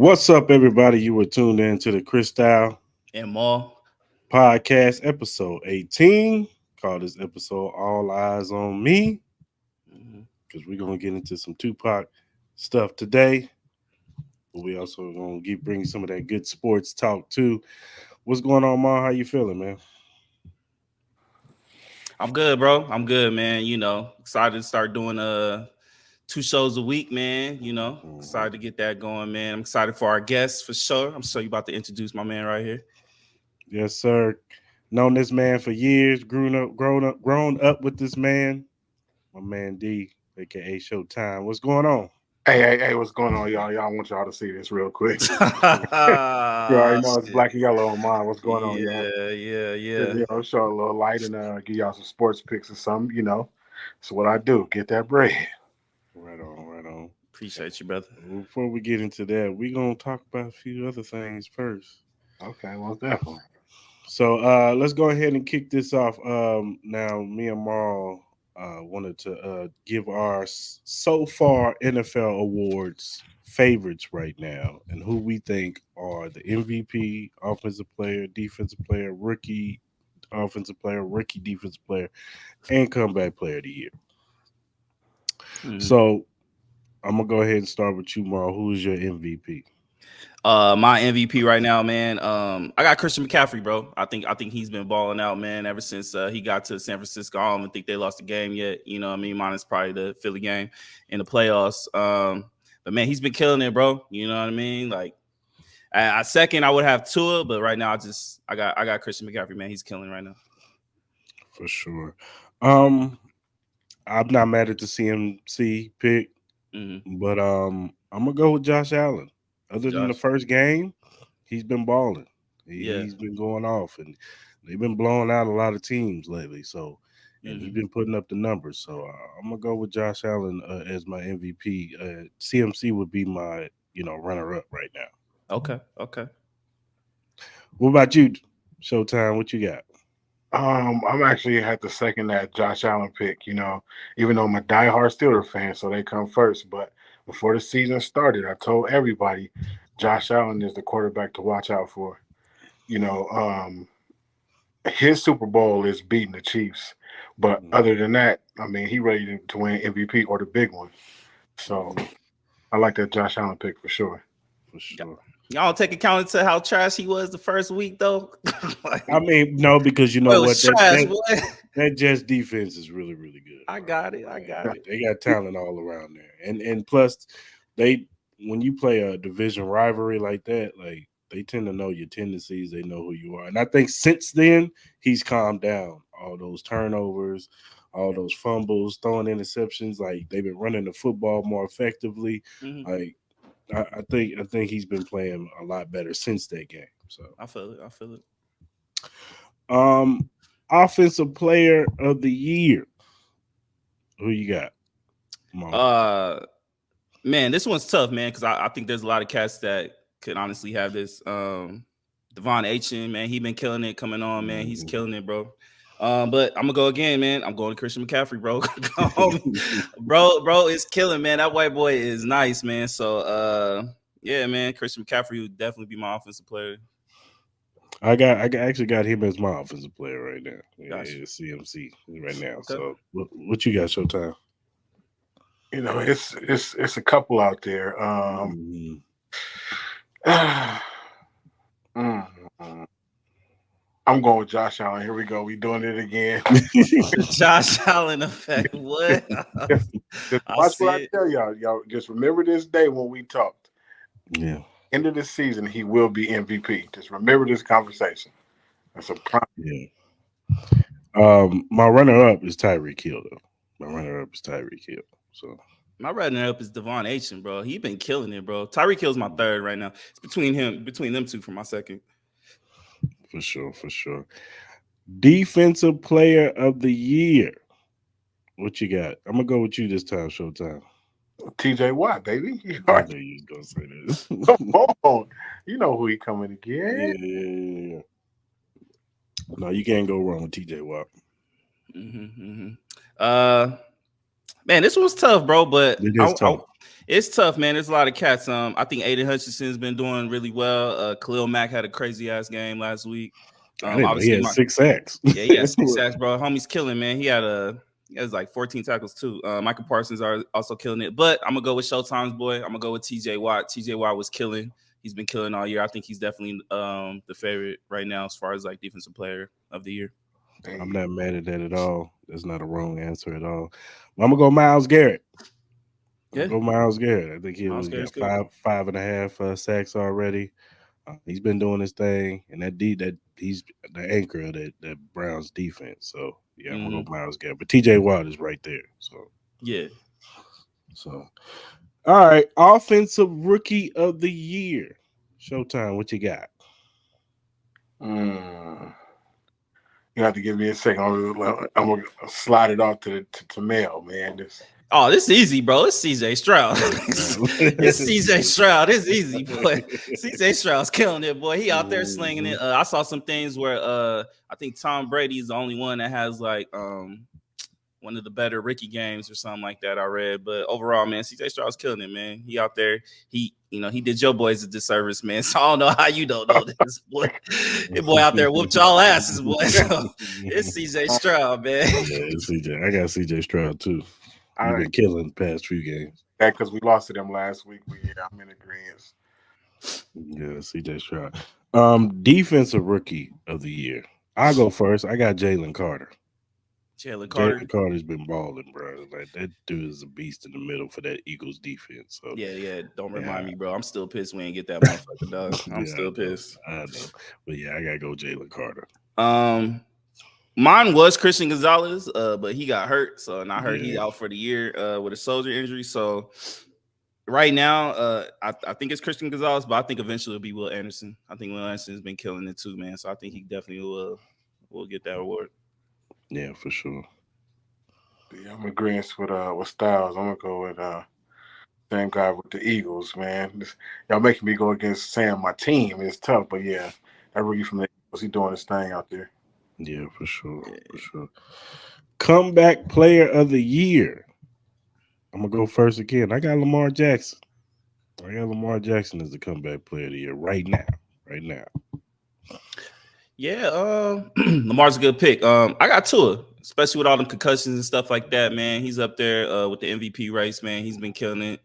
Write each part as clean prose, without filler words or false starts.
What's up, everybody? You were tuned in to the Cris And more. podcast, episode 18. Call this episode All Eyes on Me Mhm. because we're going to get into some Tupac stuff today. But we also going to bring some of that good sports talk, too. What's going on, Ma? How you feeling, man? I'm good, bro. I'm good, man. Excited to start doing 2 shows a week, man. Excited to get that going, man. I'm excited for our guests for sure. I'm sure you about to introduce my man right here. Yes, sir. Known this man for years, grown up with this man. My man D, aka Showtime. What's going on? Hey, what's going on, y'all? Y'all want y'all to see this real quick. You already know it's Shit. black and yellow on mine. What's going on, y'all? Yeah. Show a little light and give y'all some sports picks or something, So what I do, get that bread. Right on. Appreciate you, brother. Before we get into that, we're going to talk about a few other things first. Okay, well, definitely. So let's go ahead and kick this off. Now, me and Marl wanted to give our so far NFL awards favorites right now and who we think are the MVP, offensive player, defensive player, rookie offensive player, rookie defensive player, and comeback player of the year. So I'm going to go ahead and start with you, Marl. Who is your MVP? My MVP right now, man. I got Christian McCaffrey, bro. I think he's been balling out, man, ever since he got to San Francisco. I don't even think they lost the game yet. You know what I mean? Minus probably the Philly game in the playoffs. But man, he's been killing it, bro. You know what I mean? Like, I second, I would have Tua, but right now I got Christian McCaffrey, man. He's killing right now. For sure. I'm not mad at the CMC pick, but I'm gonna go with Josh Allen. Other than the first game, he's been balling. He's been going off, and they've been blowing out a lot of teams lately. So, and he's been putting up the numbers. So I'm gonna go with Josh Allen as my MVP. CMC would be my runner up right now. Okay. What about you, Showtime? What you got? I'm actually had to second that Josh Allen pick. Even though I'm a diehard Steelers fan, so they come first. But before the season started, I told everybody Josh Allen is the quarterback to watch out for. His Super Bowl is beating the Chiefs. But other than that, I mean, he ready to win MVP or the big one. So I like that Josh Allen pick for sure. For sure. Y'all take account to how trash he was the first week, though. I mean, no, because you know what? That Jets defense is really, really good. I got it. They got talent all around there, and plus, when you play a division rivalry like that, like they tend to know your tendencies. They know who you are, and I think since then he's calmed down. All those turnovers, all those fumbles, throwing interceptions, like they've been running the football more effectively. Like I think he's been playing a lot better since that game. So I feel it. Offensive player of the year. Who you got? Man, this one's tough, man, because I think there's a lot of cats that could honestly have this. Devon Achane, man, he been killing it coming on, man. He's killing it, bro. But I'm gonna go again, man. I'm going to Christian McCaffrey, bro. bro is killing, man. That white boy is nice, man. So yeah, man, Christian McCaffrey would definitely be my offensive player. I actually got him as my offensive player right now. Gotcha. Yeah, CMC right now. Okay. So what you got, Showtime? It's a couple out there. I'm going with Josh Allen. Here we go. We doing it again. The Josh Allen effect. What? Just watch what I tell y'all. Y'all just remember this day when we talked. Yeah. End of the season, he will be MVP. Just remember this conversation. That's a promise. Yeah. My runner-up is Tyreek Hill, though. So my runner-up is Devon Achane, bro. He been killing it, bro. Tyreek Hill's my third right now. It's between them two for my second. For sure. Defensive player of the year. What you got? I'm gonna go with you this time, Showtime. TJ Watt, baby. I knew you was gonna say this. Come on. You know who he coming again. Yeah. No, you can't go wrong with TJ Watt. Man, this was tough, bro. But It's tough, man. There's a lot of cats. I think Aiden Hutchinson's been doing really well. Khalil Mack had a crazy ass game last week. I didn't know he Obviously, had 6 sacks. Yeah, he had 6 sacks, bro. Homie's killing, man. He has like 14 tackles too. Michael Parsons are also killing it. But I'm gonna go with Showtime's boy. I'm gonna go with TJ Watt. TJ Watt was killing. He's been killing all year. I think he's definitely the favorite right now as far as like defensive player of the year. I'm not mad at that at all. That's not a wrong answer at all. Well, I'm gonna go Myles Garrett. Go Myles Garrett. I think he was got 5.5 sacks already. He's been doing his thing, and that he's the anchor of that Browns defense. So yeah, I'm gonna go Myles Garrett. But TJ Watt is right there. So yeah. So all right, offensive rookie of the year. Showtime, what you got? You have to give me a second. I'm gonna slide it off to Mel, man. This is easy, bro. It's CJ Stroud. It's CJ Stroud. It's easy, boy. CJ Stroud's killing it, boy. He out there slinging it. I saw some things where I think Tom Brady's the only one that has like one of the better rookie games or something like that I read. But overall, man, CJ Stroud's killing it, man. He out there. He did your boys a disservice, man. So I don't know how you don't know this, boy. Your boy out there whooped y'all asses, boy. So it's CJ Stroud, man. Yeah, it's CJ. I got CJ Stroud too. He's been killing the past few games. Yeah, because we lost to them last week. But yeah, I'm in agreement. Yeah, CJ Stroud. Defensive rookie of the year. I'll go first. I got Jalen Carter. Jalen Carter's been balling, bro. Like that dude is a beast in the middle for that Eagles defense. So yeah. Don't remind me, bro. I'm still pissed we ain't get that motherfucker, dog. I'm still pissed. I know, but yeah, I gotta go Jalen Carter. Mine was Christian Gonzalez, but he got hurt. So and I heard he's out for the year with a shoulder injury. So right now, I think it's Christian Gonzalez, but I think eventually it'll be Will Anderson. I think Will Anderson's been killing it too, man. So I think he definitely will get that award. Yeah, for sure. Yeah, I'm agreeing with Styles. I'm gonna go with same guy with the Eagles, man. Y'all making me go against Sam, my team. It's tough, but yeah, that rookie from the Eagles, he doing his thing out there. Yeah, for sure. For sure. Comeback player of the year. I'm gonna go first again. I got Lamar Jackson. I got Lamar Jackson as the comeback player of the year right now. Right now. Yeah, Lamar's a good pick. I got Tua, especially with all them concussions and stuff like that, man. He's up there with the MVP race, man. He's been killing it.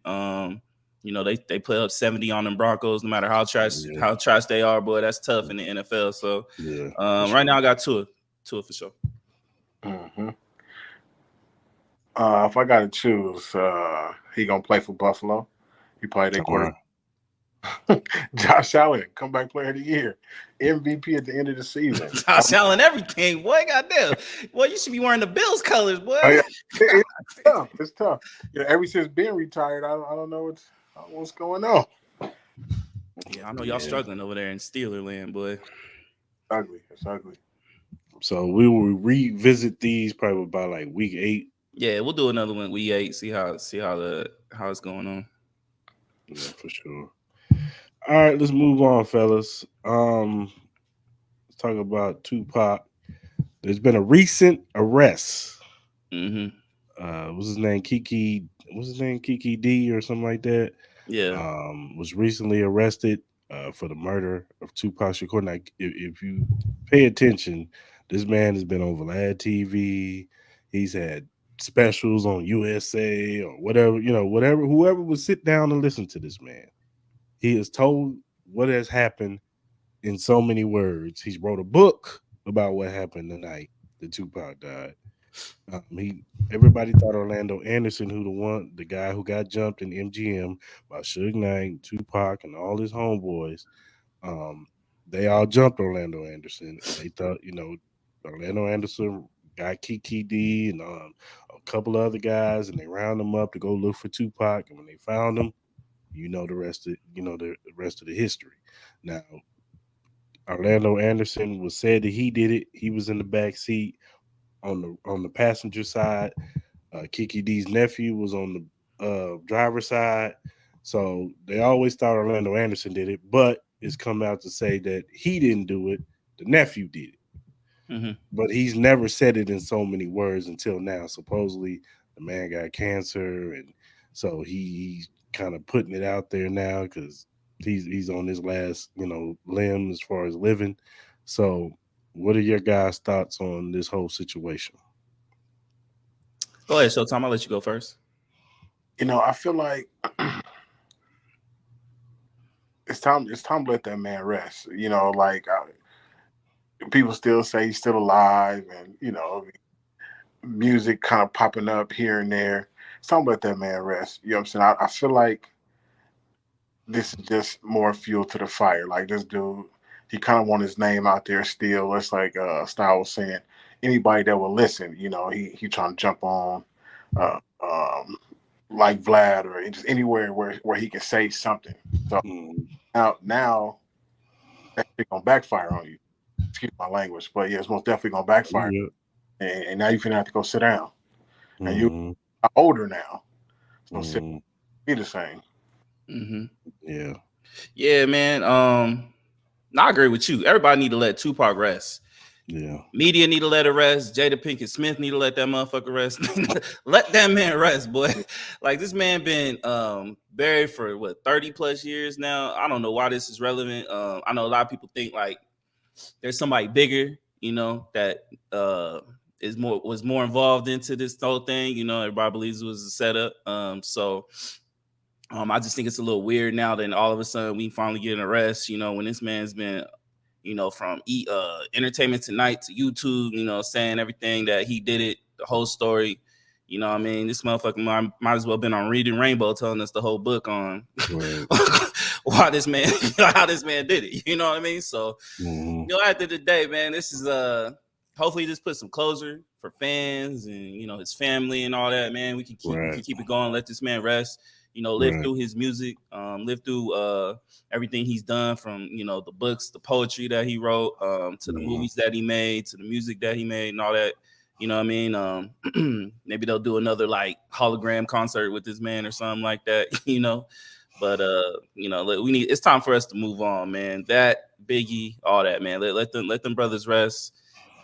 They put up 70 on them Broncos, no matter how trash they are, boy. That's tough in the NFL. So right now I got Tua for sure. Mm-hmm. If I gotta choose, he gonna play for Buffalo. He probably their quarterback. Josh Allen, comeback player of the year, MVP at the end of the season. Josh Allen, everything, boy. Goddamn, boy, you should be wearing the Bills colors, boy. Oh, yeah. It's tough. Ever since Ben retired, I don't know what's going on. Yeah, I know y'all struggling over there in Steeler land, boy. It's ugly. So we will revisit these probably by like week 8. Yeah, we'll do another one week 8. See how it's going on. Yeah, for sure. All right, let's move on, fellas. Let's talk about Tupac. There's been a recent arrest. What's his name? Kiki D or something like that. Yeah. Was recently arrested for the murder of Tupac Shakur. Now, if you pay attention, this man has been on Vlad TV. He's had specials on USA or whatever, whoever would sit down and listen to this man. He has told what has happened in so many words. He's wrote a book about what happened the night that Tupac died. Everybody thought Orlando Anderson, the guy who got jumped in MGM by Suge Knight, Tupac, and all his homeboys, they all jumped Orlando Anderson. They thought, Orlando Anderson got Kiki D and a couple of other guys, and they round them up to go look for Tupac. And when they found him, the rest of the history. Now, Orlando Anderson was said that he did it. He was in the back seat on the passenger side. Kiki D's nephew was on the driver's side. So they always thought Orlando Anderson did it, but it's come out to say that he didn't do it. The nephew did it. Mm-hmm. But he's never said it in so many words until now. Supposedly the man got cancer, and So he's kind of putting it out there now because he's on his last limb as far as living. So, what are your guys' thoughts on this whole situation? Go ahead, Showtime. I'll let you go first. I feel like it's time. It's time to let that man rest. People still say he's still alive, and music kind of popping up here and there. It's time to let that man rest. You know what I'm saying? I feel like this is just more fuel to the fire. Like this dude, he kind of want his name out there still. It's like Style was saying, anybody that will listen, he trying to jump on, uh, um, like Vlad or just anywhere where he can say something. So Mm, now that's gonna backfire on you. Excuse my language, but yeah, it's most definitely gonna backfire. yeah. And now you're gonna have to go sit down. And you're Hmm. older now, so sit Hmm. be the same. Mm-hmm. Yeah. Yeah, man. I agree with you. Everybody need to let Tupac rest. Yeah. Media need to let it rest. Jada Pinkett Smith need to let that motherfucker rest. Let that man rest, boy. Like this man been buried for what 30 plus years now. I don't know why this is relevant. I know a lot of people think like there's somebody bigger, that was more involved into this whole thing. Everybody believes it was a setup. I just think it's a little weird now that all of a sudden we finally get an arrest. When this man's been, from Entertainment Tonight to YouTube, saying everything that he did it, the whole story. What I mean? This motherfucker might as well been on Reading Rainbow telling us the whole book on Right. why this man, how this man did it. You know what I mean? So, Hmm. at the end of the day, man, this is hopefully just put some closure for fans and his family and all that, man. We can Right. keep it going, let this man rest, live Right. through his music, live through everything he's done from the books, the poetry that he wrote, to the Hmm. movies that he made, to the music that he made and all that. You know what I mean? Maybe they'll do another like hologram concert with this man or something like that, But we need. It's time for us to move on, man. That Biggie, all that, man. Let them brothers rest.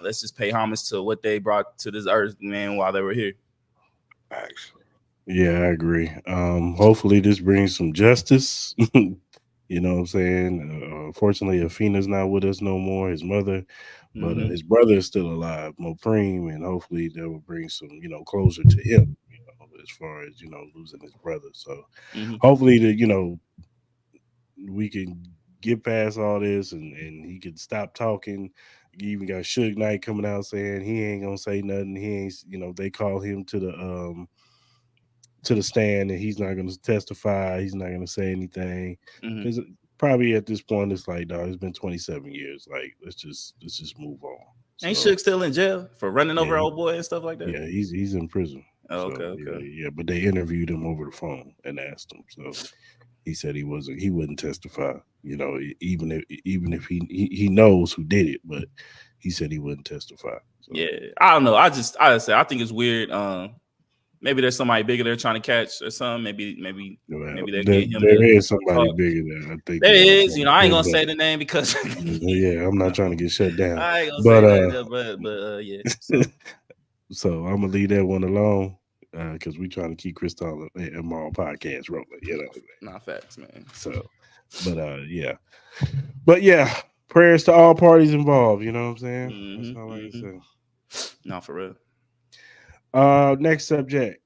Let's just pay homage to what they brought to this earth, man, while they were here. Thanks. Yeah, I agree. Hopefully this brings some justice. You know what I'm saying? Unfortunately, Afina's not with us no more, his mother, but Mm-hmm. his brother is still alive, Mopreme, and hopefully that will bring some, closure to him, as far as, losing his brother. So Mm-hmm. hopefully we can get past all this and he can stop talking. You even got Suge Knight coming out saying he ain't gonna say nothing. He ain't, they call him to the stand and he's not going to testify. He's not going to say anything Mm-hmm. because probably at this point it's like, dog, it's been 27 years. Like, let's just move on. Ain't So Suge still in jail for running yeah, over old boy and stuff like that? yeah, he's in prison. Oh, So okay, yeah, okay. yeah, but they interviewed him over the phone and asked him. So he said he wouldn't testify. Even if he knows who did it, but he said he wouldn't testify. So Yeah, I don't know. I think it's weird. Maybe there's somebody bigger they're trying to catch or something. well, Maybe they'll there, get him there to is somebody talk. bigger than I think There they're gonna is, try to I ain't pin, gonna but say the name because yeah, I'm not trying to get shut down. I ain't gonna say But that, but yeah. So so I'm gonna leave that one alone because we trying to keep Crystal and Maul podcast rolling, not facts, man. So, but yeah, but yeah, prayers to all parties involved. You know what I'm saying? That's all I can Mm-hmm. say. Not for real. Next subject.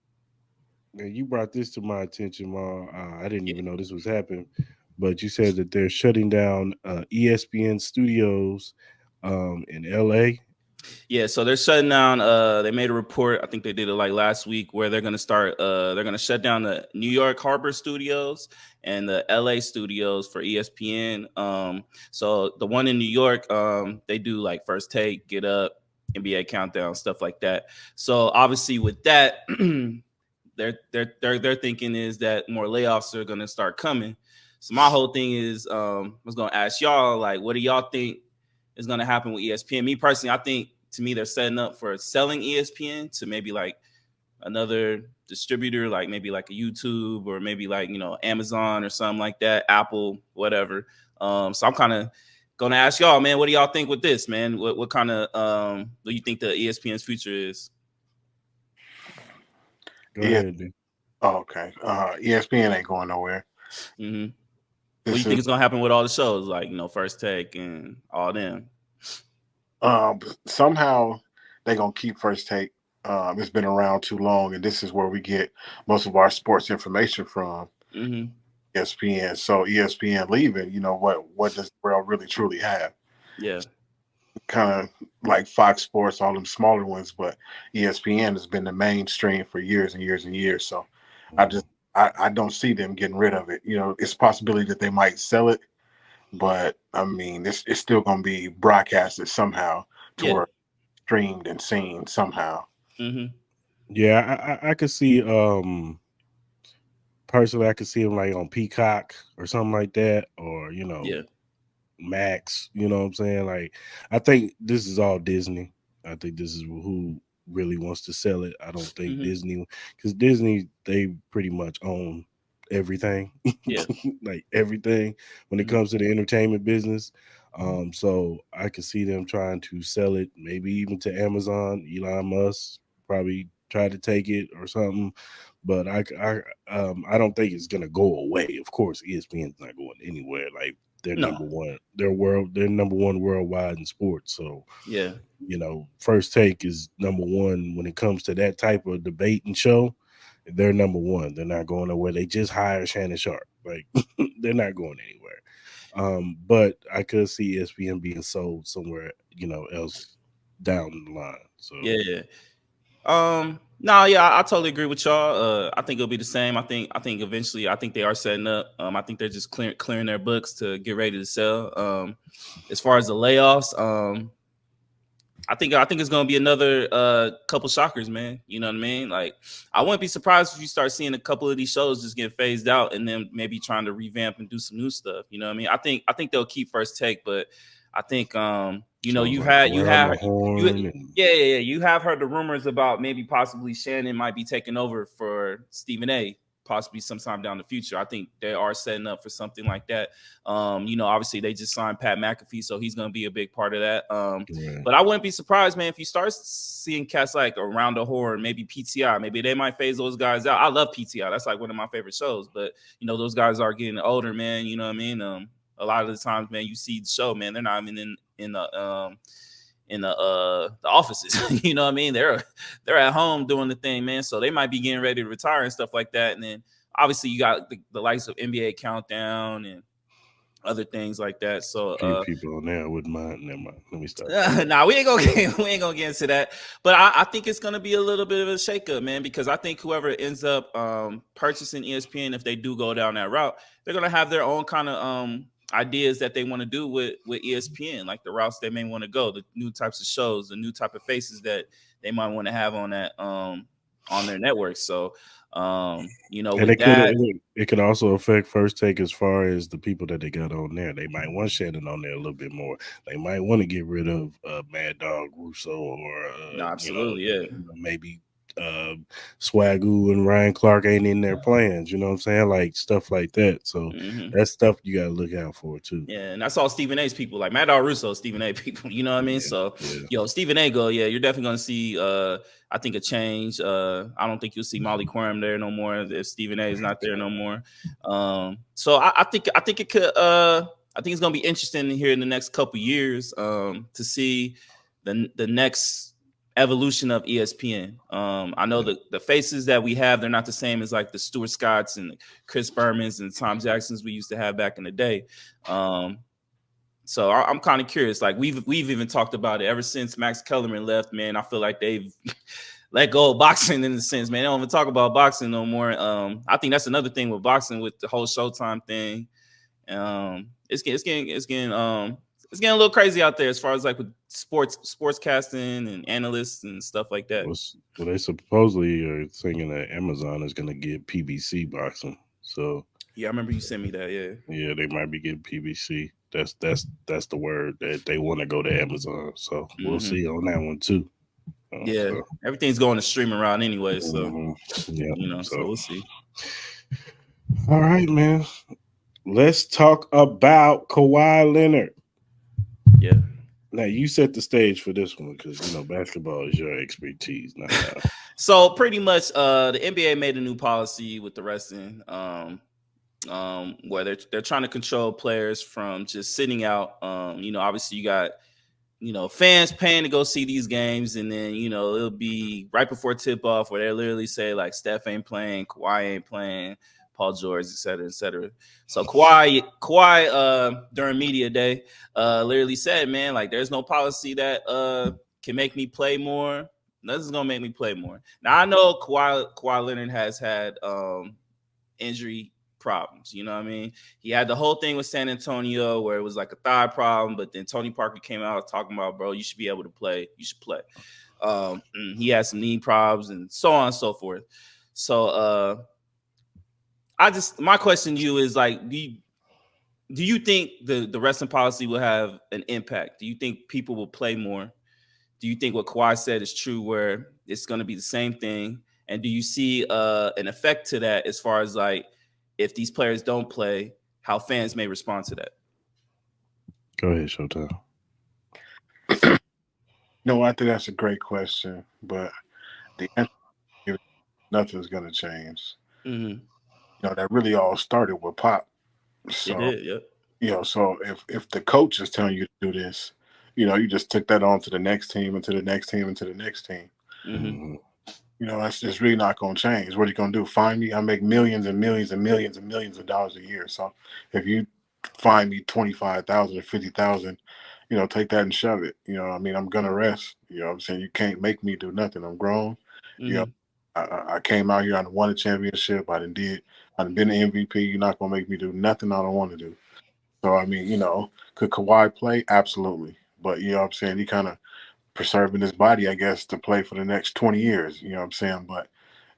Now, you brought this to my attention, Maul. I didn't Yeah. even know this was happening, but you said that they're shutting down ESPN studios in LA. Yeah, so they're shutting down. They made a report. I think they did it like last week, where they're gonna start. They're gonna shut down the New York Harbor studios and the LA studios for ESPN. So the one in New York, they do like First Take, Get Up, NBA Countdown, stuff like that. So obviously with that, they're thinking is that more layoffs are gonna start coming. So my whole thing is, I was gonna ask y'all like, what do y'all think is gonna happen with ESPN? Me personally, I think to me they're setting up for selling ESPN to maybe like another distributor, like maybe like a YouTube or maybe like Amazon or something like that, Apple, whatever. So I'm kind of gonna ask y'all, man, what do y'all think with this, man? What kind of do you think the ESPN's future is? Go Yeah, ahead, dude. Oh, okay. ESPN ain't going nowhere. Mm-hmm. What do you think is gonna happen with all the shows, like First Take and all them? Somehow they're gonna keep First Take. It's been around too long, and this is where we get most of our sports information from. Mm-hmm. ESPN. So ESPN leaving, what does the world really truly have? Yeah. Kind of like Fox Sports, all them smaller ones, but ESPN has been the mainstream for years and years and years. So I don't see them getting rid of it. It's a possibility that they might sell it, but I mean, it's still going to be broadcasted somehow to where it's streamed and seen somehow. Mm-hmm. Yeah, I could see personally I could see them like on Peacock or something like that, or Max, you know what I'm saying? Like, I think this is all Disney. I think this is who really wants to sell it. I don't think Disney, because Disney, they pretty much own everything. Yeah. Like everything when it comes to the entertainment business. So I could see them trying to sell it, maybe even to Amazon. Elon Musk probably try to take it or something. But I don't think it's gonna go away. Of course, ESPN's not going anywhere. Like, they're number one. They're number one worldwide in sports. So yeah, First Take is number one when it comes to that type of debate and show. They're number one. They're not going nowhere. They just hired Shannon Sharp. Like, they're not going anywhere. But I could see ESPN being sold somewhere, else down the line. So yeah. No, yeah, I totally agree with y'all. I think it'll be the same. I think eventually, I think they are setting up. I think they're just clearing their books to get ready to sell. As far as the layoffs, I think it's gonna be another couple shockers, man. You know what I mean? Like, I wouldn't be surprised if you start seeing a couple of these shows just get phased out and then maybe trying to revamp and do some new stuff. You know what I mean? I think they'll keep First Take, but I think you have you have heard the rumors about maybe possibly Shannon might be taking over for Stephen A. possibly sometime down the future. I think they are setting up for something like that. Obviously they just signed Pat McAfee, so he's going to be a big part of that. But I wouldn't be surprised, man, if you start seeing cats like Around the Horn, maybe PTI, maybe they might phase those guys out. I love PTI. That's like one of my favorite shows, but those guys are getting older, man. You know what I mean? A lot of the times, man, you see the show, man, they're not even in the offices. You know what I mean? They're at home doing the thing, man. So they might be getting ready to retire and stuff like that. And then obviously you got the likes of NBA Countdown and other things like that. So a few people on there I wouldn't mind. Never mind. Let me stop. Nah, we ain't gonna get into that. But I think it's gonna be a little bit of a shakeup, man, because I think whoever ends up purchasing ESPN, if they do go down that route, they're gonna have their own kind of ideas that they want to do with ESPN, like the routes they may want to go, the new types of shows, the new type of faces that they might want to have on that on their network. So and it could also affect First Take as far as the people that they got on there. They might want Shannon on there a little bit more. They might want to get rid of Mad Dog Russo or absolutely, maybe Swagoo and Ryan Clark ain't in their plans, you know what I'm saying? Like stuff like that. So that's stuff you gotta look out for too. Yeah, and that's all Stephen A's people, like Mad Dog Russo, Stephen A people, you know what I mean? So Stephen A you're definitely gonna see I think a change. I don't think you'll see Molly Quorum there no more if Stephen A is not there no more. So I think it could I think it's gonna be interesting here in the next couple years to see the next evolution of ESPN. I know the faces that we have, they're not the same as like the Stuart Scotts and Chris Bermans and Tom Jacksons we used to have back in the day. So I'm kind of curious. Like we've even talked about it ever since Max Kellerman left, man. I feel like they've let go of boxing in a sense, man. They don't even talk about boxing no more. I think that's another thing with boxing, with the whole Showtime thing. It's getting a little crazy out there as far as like with sports casting and analysts and stuff like that. Well, they supposedly are thinking that Amazon is going to get PBC boxing. So yeah, I remember you sent me that. Yeah, they might be getting PBC. That's the word that they want to go to Amazon. So we'll see on that one too. Everything's going to streaming around anyway. So so we'll see. All right, man. Let's talk about Kawhi Leonard. Yeah. Now you set the stage for this one because basketball is your expertise. Now. So pretty much, the NBA made a new policy with the wrestling, where they're trying to control players from just sitting out. Obviously you got fans paying to go see these games, and then it'll be right before tip off where they literally say like Steph ain't playing, Kawhi ain't playing, Paul George, et cetera, et cetera. So Kawhi during media day literally said, man, like there's no policy that can make me play more. Nothing's gonna make me play more. Now I know Kawhi Leonard has had injury problems. You know what I mean? He had the whole thing with San Antonio where it was like a thigh problem, but then Tony Parker came out talking about, bro, you should be able to play. You should play. He had some knee problems and so on and so forth. So my question to you is like, do you think the wrestling policy will have an impact? Do you think people will play more? Do you think what Kawhi said is true where it's going to be the same thing? And do you see an effect to that as far as like, if these players don't play, how fans may respond to that? Go ahead, Showtime. No, I think that's a great question, but the answer is nothing's going to change. Mm-hmm. That really all started with Pop. So, it did, yeah. So if the coach is telling you to do this, you just took that on to the next team and to the next team and to the next team. Mm-hmm. That's just really not going to change. What are you going to do? Fine me? I make millions and millions and millions and millions of dollars a year. So if you fine me $25,000 or $50,000, take that and shove it. I'm going to rest. I'm saying? You can't make me do nothing. I'm grown. Mm-hmm. I came out here. I won a championship. I done been an MVP. You're not going to make me do nothing I don't want to do. So, could Kawhi play? Absolutely. But, He kind of preserving his body, I guess, to play for the next 20 years. But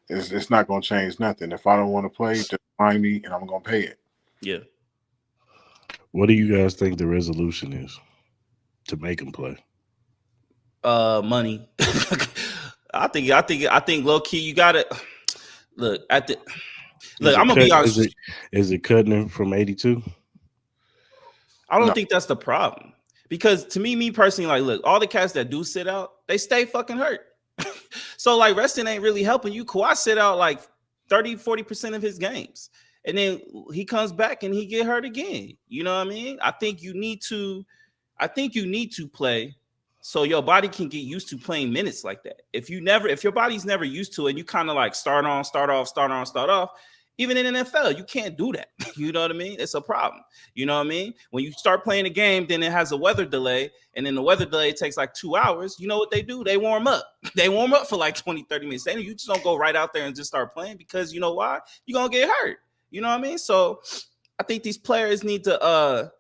it's not going to change nothing. If I don't want to play, just find me and I'm going to pay it. Yeah. What do you guys think the resolution is to make him play? Money. I think low key you got to look at the. Look, I'm gonna be honest. Is it cutting him from 82? I don't think that's the problem. Because to me personally, like, look, all the cats that do sit out, they stay fucking hurt. So, like, resting ain't really helping you. Kawhi sit out like 30-40% of his games. And then he comes back and he get hurt again. You know what I mean? I think you need to play so your body can get used to playing minutes like that. If your body's never used to it, and you kind of like start off, even in NFL, you can't do that. You know what I mean? It's a problem. You know what I mean? When you start playing a game, then it has a weather delay, and then the weather delay takes like 2 hours. You know what they do? They warm up. They warm up for like 20, 30 minutes. You just don't go right out there and just start playing because you know why? You're going to get hurt. You know what I mean? So I think these players need to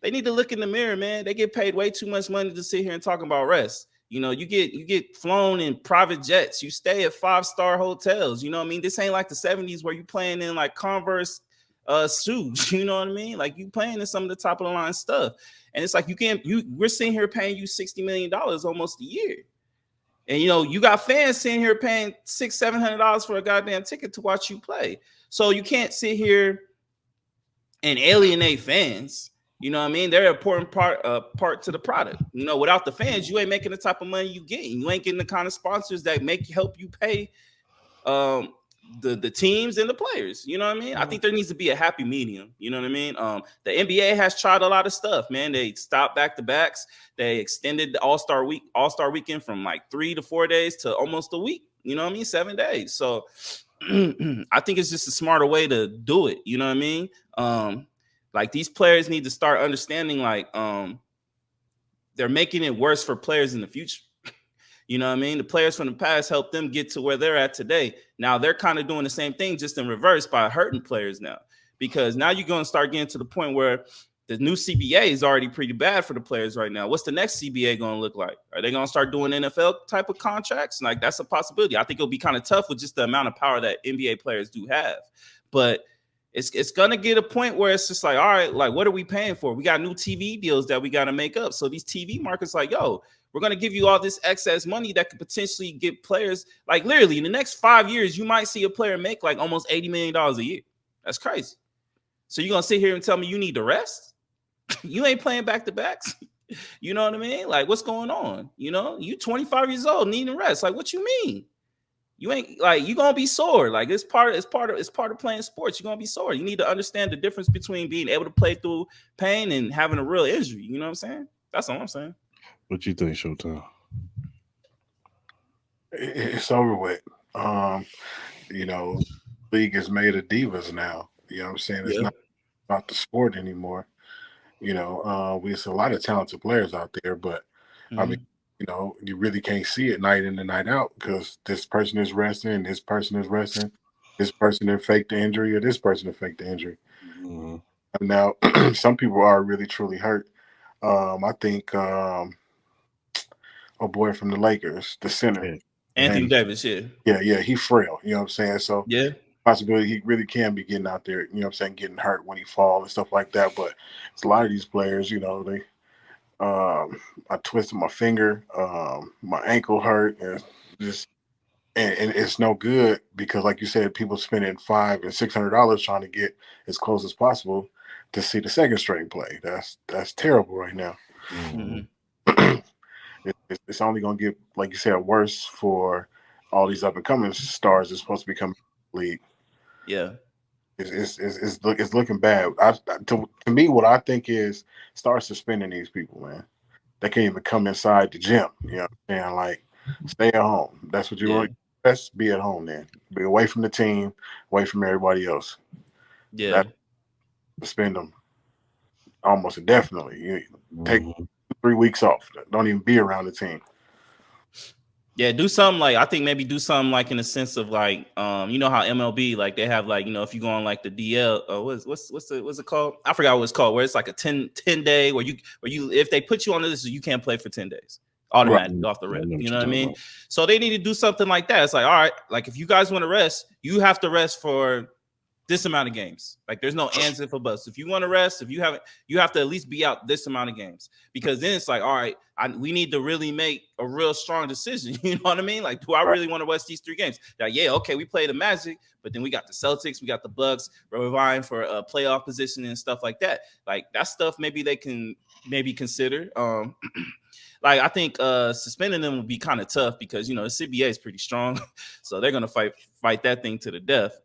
look in the mirror, man. They get paid way too much money to sit here and talk about rest. You get flown in private jets. You stay at 5-star hotels. You know what I mean? This ain't like the 70s where you playing in like Converse shoes. You know what I mean? Like you playing in some of the top of the line stuff. And it's like we're sitting here paying you $60 million almost a year. And you got fans sitting here paying $600-$700 for a goddamn ticket to watch you play. So you can't sit here and alienate fans. You know what I mean? They're an important part to the product. Without the fans, you ain't making the type of money you get. You ain't getting the kind of sponsors that help you pay the teams and the players. You know what I mean? I think there needs to be a happy medium. You know what I mean? The NBA has tried a lot of stuff, man. They stopped back-to-backs. They extended the All-Star weekend from like 3 to 4 days to almost a week. You know what I mean? 7 days. So I think it's just a smarter way to do it. You know what I mean? Like these players need to start understanding, like, they're making it worse for players in the future. You know what I mean? The players from the past helped them get to where they're at today. Now they're kind of doing the same thing, just in reverse by hurting players now, because now you're going to start getting to the point where the new CBA is already pretty bad for the players right now. What's the next CBA going to look like? Are they going to start doing NFL type of contracts? Like that's a possibility. I think it'll be kind of tough with just the amount of power that NBA players do have, but it's gonna get a point where it's just like, all right, like what are we paying for? We got new TV deals that we got to make up. So these TV markets, like, yo, we're gonna give you all this excess money that could potentially get players, like literally in the next 5 years, you might see a player make like almost $80 million a year. That's crazy. So you're gonna sit here and tell me you need to rest? You ain't playing back-to-backs. You know what I mean? Like, what's going on? You know, you 25 years old, needing rest. Like, what you mean? You ain't like you gonna be sore. Like it's part of playing sports. You're gonna be sore. You need to understand the difference between being able to play through pain and having a real injury. You know what I'm saying? That's all I'm saying. What you think, Showtime? It's over with. You know, league is made of divas now. You know what I'm saying? It's Yeah. not about the sport anymore. You know, there's a lot of talented players out there, but I mean, you know, you really can't see it night in and night out because this person is resting, this person is resting, this person did fake the injury, or this person did fake the injury. Mm-hmm. Now, some people are really truly hurt. I think, oh boy, from the Lakers, the center, Yeah. Anthony Davis, yeah. Yeah, he's frail. You know what I'm saying? So Yeah. possibility he really can be getting out there, you know what I'm saying, getting hurt when he falls and stuff like that. But it's a lot of these players, you know, they I twisted my finger, my ankle hurt, and just and it's no good because, like you said, people spending $500 and $600 trying to get as close as possible to see the second string play. That's terrible right now. Mm-hmm. It's only going to get, like you said, worse for all these up and coming stars that's supposed to become league. Yeah. It's looking bad. To me, what I think is start suspending these people, man. They can't even come inside the gym. You know what I'm saying? Like, stay at home. That's what you want. Best be at home then. Be away from the team, away from everybody else. Yeah. Suspend them almost indefinitely. You take 3 weeks off. Don't even be around the team. Yeah, do something like I think maybe do something like in the sense of like you know how MLB like they have like, you know, if you go on like the DL what's it called? I forgot what it's called, where it's like a 10 day where you if they put you on this, you can't play for 10 days automatically off the rip. You know what I mean? About. So they need to do something like that. It's like, all right, like if you guys want to rest, you have to rest for this amount of games. Like there's no ands if or buts. If you want to rest, if you haven't, you have to at least be out this amount of games, because then it's like, all right, we need to really make a real strong decision. You know what I mean? Like, do I really want to rest these 3 games? Like, yeah, okay, we play the Magic, but then we got the Celtics, we got the Bucks, we're vying for a playoff position and stuff like that. Like that stuff, maybe they can consider. Like I think suspending them would be kind of tough because, you know, the CBA is pretty strong, so they're gonna fight that thing to the death.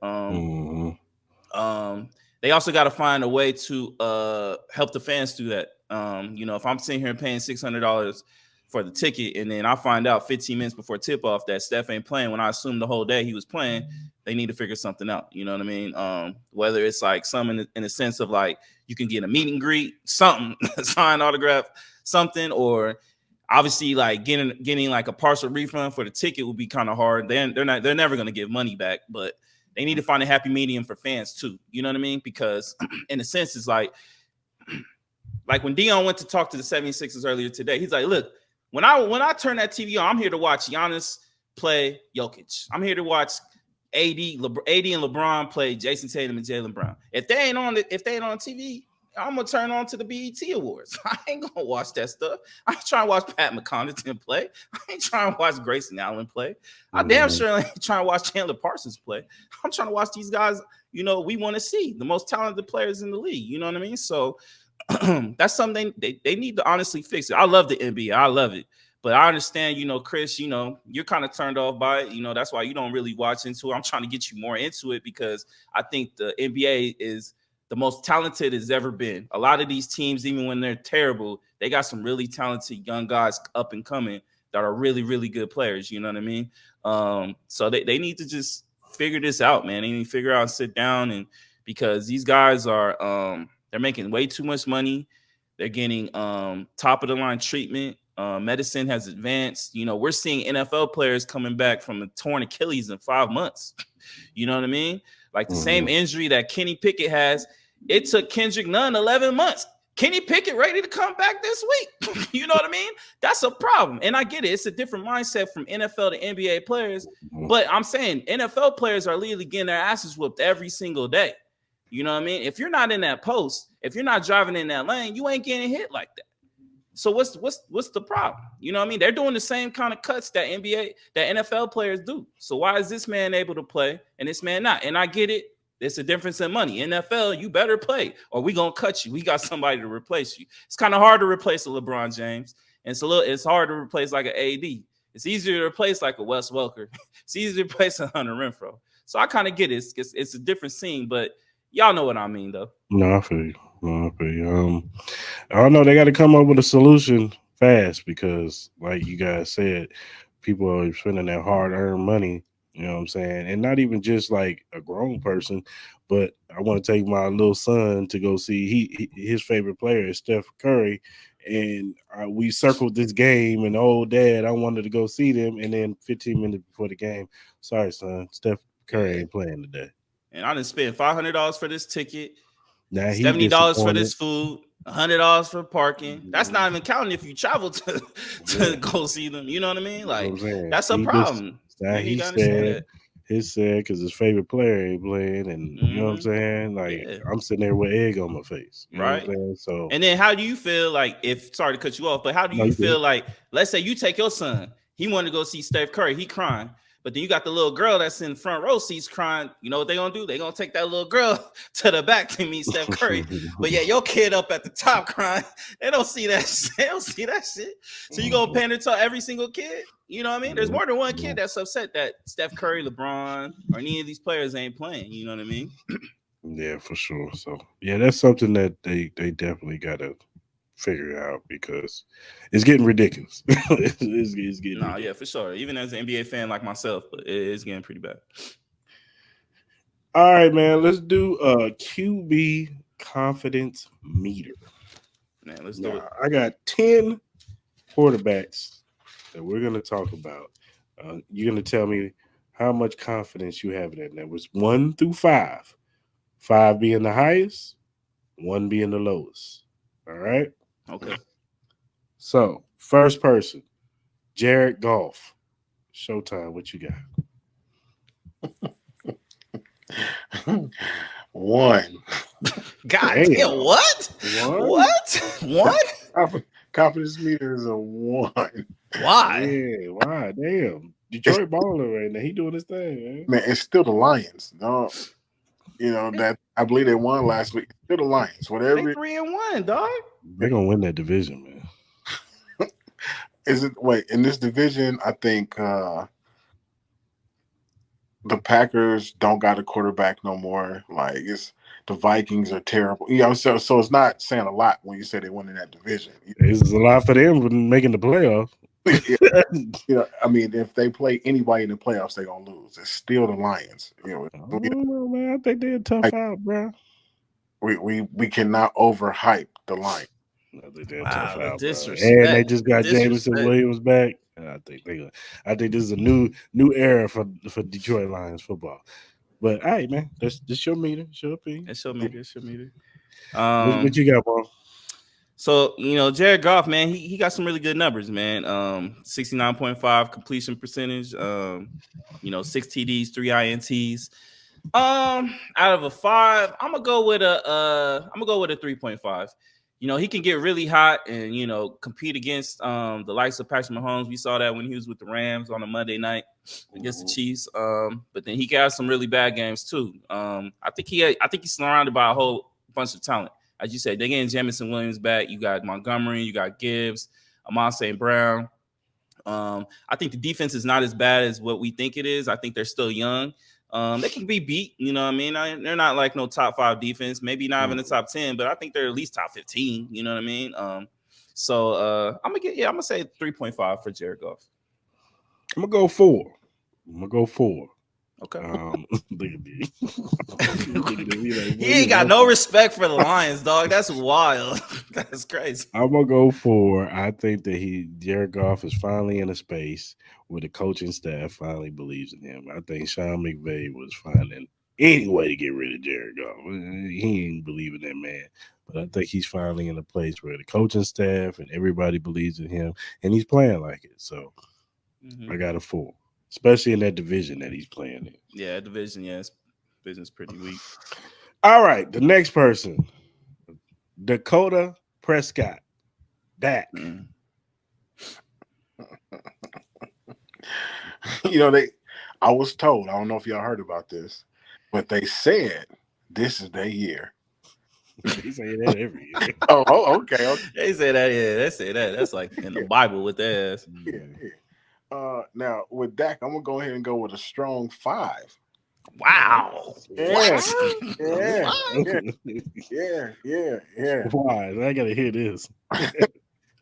They also got to find a way to help the fans do that. You know, if I'm sitting here paying $600 for the ticket and then I find out 15 minutes before tip off that Steph ain't playing when I assumed the whole day he was playing, they need to figure something out. You know what I mean? Whether it's like some in the sense of like you can get a meet and greet, something, sign autograph, something, or obviously like getting like a partial refund for the ticket would be kind of hard. They're never going to give money back, but they need to find a happy medium for fans too. You know what I mean? Because in a sense, it's like when Dion went to talk to the 76ers earlier today, he's like, look, when I turn that TV on, I'm here to watch Giannis play Jokic. I'm here to watch AD and LeBron play Jason Tatum and Jaylen Brown. If they ain't on TV, I'm gonna turn on to the BET Awards. I ain't gonna watch that stuff. I'm trying to watch Pat McConnell play. I ain't trying to watch Grayson Allen play. I damn sure ain't trying to watch Chandler Parsons play. I'm trying to watch these guys, you know, we want to see the most talented players in the league. You know what I mean? So that's something they need to honestly fix it. I love the NBA. I love it. But I understand, you know, Chris, you know, you're kind of turned off by it. You know, that's why you don't really watch into it. I'm trying to get you more into it because I think the NBA is the most talented it's ever been. A lot of these teams, even when they're terrible, they got some really talented young guys up and coming that are really, really good players. You know what I mean? So they need to just figure this out, man. They need to figure out and sit down, and because these guys are they're making way too much money. They're getting top of the line treatment. Medicine has advanced. You know, we're seeing NFL players coming back from a torn Achilles in 5 months. You know what I mean? Like the same injury that Kenny Pickett has. It took Kendrick Nunn 11 months. Kenny Pickett ready to come back this week. You know what I mean? That's a problem. And I get it. It's a different mindset from NFL to NBA players. But I'm saying NFL players are literally getting their asses whooped every single day. You know what I mean? If you're not in that post, if you're not driving in that lane, you ain't getting hit like that. So what's the problem? You know what I mean? They're doing the same kind of cuts that NFL players do. So why is this man able to play and this man not? And I get it. It's a difference in money. NFL, you better play, or we gonna cut you. We got somebody to replace you. It's kind of hard to replace a LeBron James, and it's hard to replace like an AD. It's easier to replace like a Wes Welker. It's easier to replace a Hunter Renfro. So I kind of get it. It's a different scene, but y'all know what I mean, though. No, I feel you. I don't know. They got to come up with a solution fast because, like you guys said, people are spending their hard-earned money. You know what I'm saying? And not even just like a grown person, but I want to take my little son to go see his favorite player is Steph Curry. And we circled this game, and Dad, I wanted to go see them. And then 15 minutes before the game, sorry, son, Steph Curry ain't playing today. And I didn't spend $500 for this ticket, now $70 for this food, $100 for parking. That's not even counting if you travel to go see them. You know what I mean? Like, that's a problem. He said because his favorite player ain't playing, and you know what I'm saying? Like, I'm sitting there with egg on my face. You know what I'm saying? So, and then how do you feel like, sorry to cut you off, but how do you feel like, let's say you take your son, he wanted to go see Steph Curry, he crying. But then you got the little girl that's in front row seats crying. You know what they gonna do? They gonna take that little girl to the back to meet Steph Curry. But yeah, your kid up at the top crying. They don't see that shit. They don't see that shit. So you gonna pander to every single kid? You know what I mean? There's more than one kid that's upset that Steph Curry, LeBron, or any of these players ain't playing. You know what I mean? Yeah, for sure. So yeah, that's something that they definitely gotta figure out because it's getting ridiculous. it's getting ridiculous. Yeah, for sure. Even as an NBA fan like myself, but it's getting pretty bad. All right, man. Let's do a QB confidence meter. Man, let's do it. I got 10 quarterbacks that we're gonna talk about. You're gonna tell me how much confidence you have in that. That was 1 through 5. 5 being the highest, 1 being the lowest. All right. Okay. So, first person, Jared Goff. Showtime, what you got? 1. God damn, what? 1? Confidence meter is a 1. Why? Yeah, why? Damn. Detroit balling right now. He doing his thing, man. It's still the Lions. No, you know that I believe they won last week. It's still the Lions. Whatever. They 3-1, dog. They're gonna win that division, man. In this division, I think the Packers don't got a quarterback no more. Like the Vikings are terrible. You know, so it's not saying a lot when you say they won in that division. It's a lot for them making the playoffs. You know, I mean, if they play anybody in the playoffs, they're gonna lose. It's still the Lions. You know, I don't know, man. I think they're tough out, bro. We cannot overhype the Lions. I think they're tough out, disrespect. And they just got Jameson Williams back. I think this is a new era for Detroit Lions football. But all right, man, that's your meter. Show up. It's your meter. What you got, Paul? So, you know, Jared Goff, man, he got some really good numbers, man. 69.5 completion percentage. 6 TDs, 3 INTs. Out of a 5, I'm gonna go with a 3.5. You know, he can get really hot and, you know, compete against the likes of Patrick Mahomes. We saw that when he was with the Rams on a Monday night against the Chiefs. But then he got some really bad games too. I think he's surrounded by a whole bunch of talent. As you said, they're getting Jamison Williams back. You got Montgomery, you got Gibbs, Amon St. Brown. I think the defense is not as bad as what we think it is. I think they're still young. They can be beat, you know what I mean? They're not like no top 5 defense, maybe not even the top 10, but I think they're at least top 15, you know what I mean? So I'm gonna say 3.5 for Jared Goff. I'm gonna go 4. Okay. He ain't got no respect for the Lions, dog. That's wild. That's crazy. I'm gonna go 4. I think that Jared Goff is finally in a space where the coaching staff finally believes in him. I think Sean McVay was finding any way to get rid of Jared Goff. He ain't believing that man. But I think he's finally in a place where the coaching staff and everybody believes in him, and he's playing like it. So I got a 4. Especially in that division that he's playing in. Yeah, division's pretty weak. All right, the next person, Dakota Prescott. Dak. You know, I was told, I don't know if y'all heard about this, But they said this is their year. They say that every year. Okay. They say that, yeah. They say that. That's like in the Yeah, Bible with their ass. yeah. Now with Dak, I'm gonna go ahead and go with a strong 5. Wow. Yeah, What? The yeah, fuck? yeah. Why? I gotta hear this.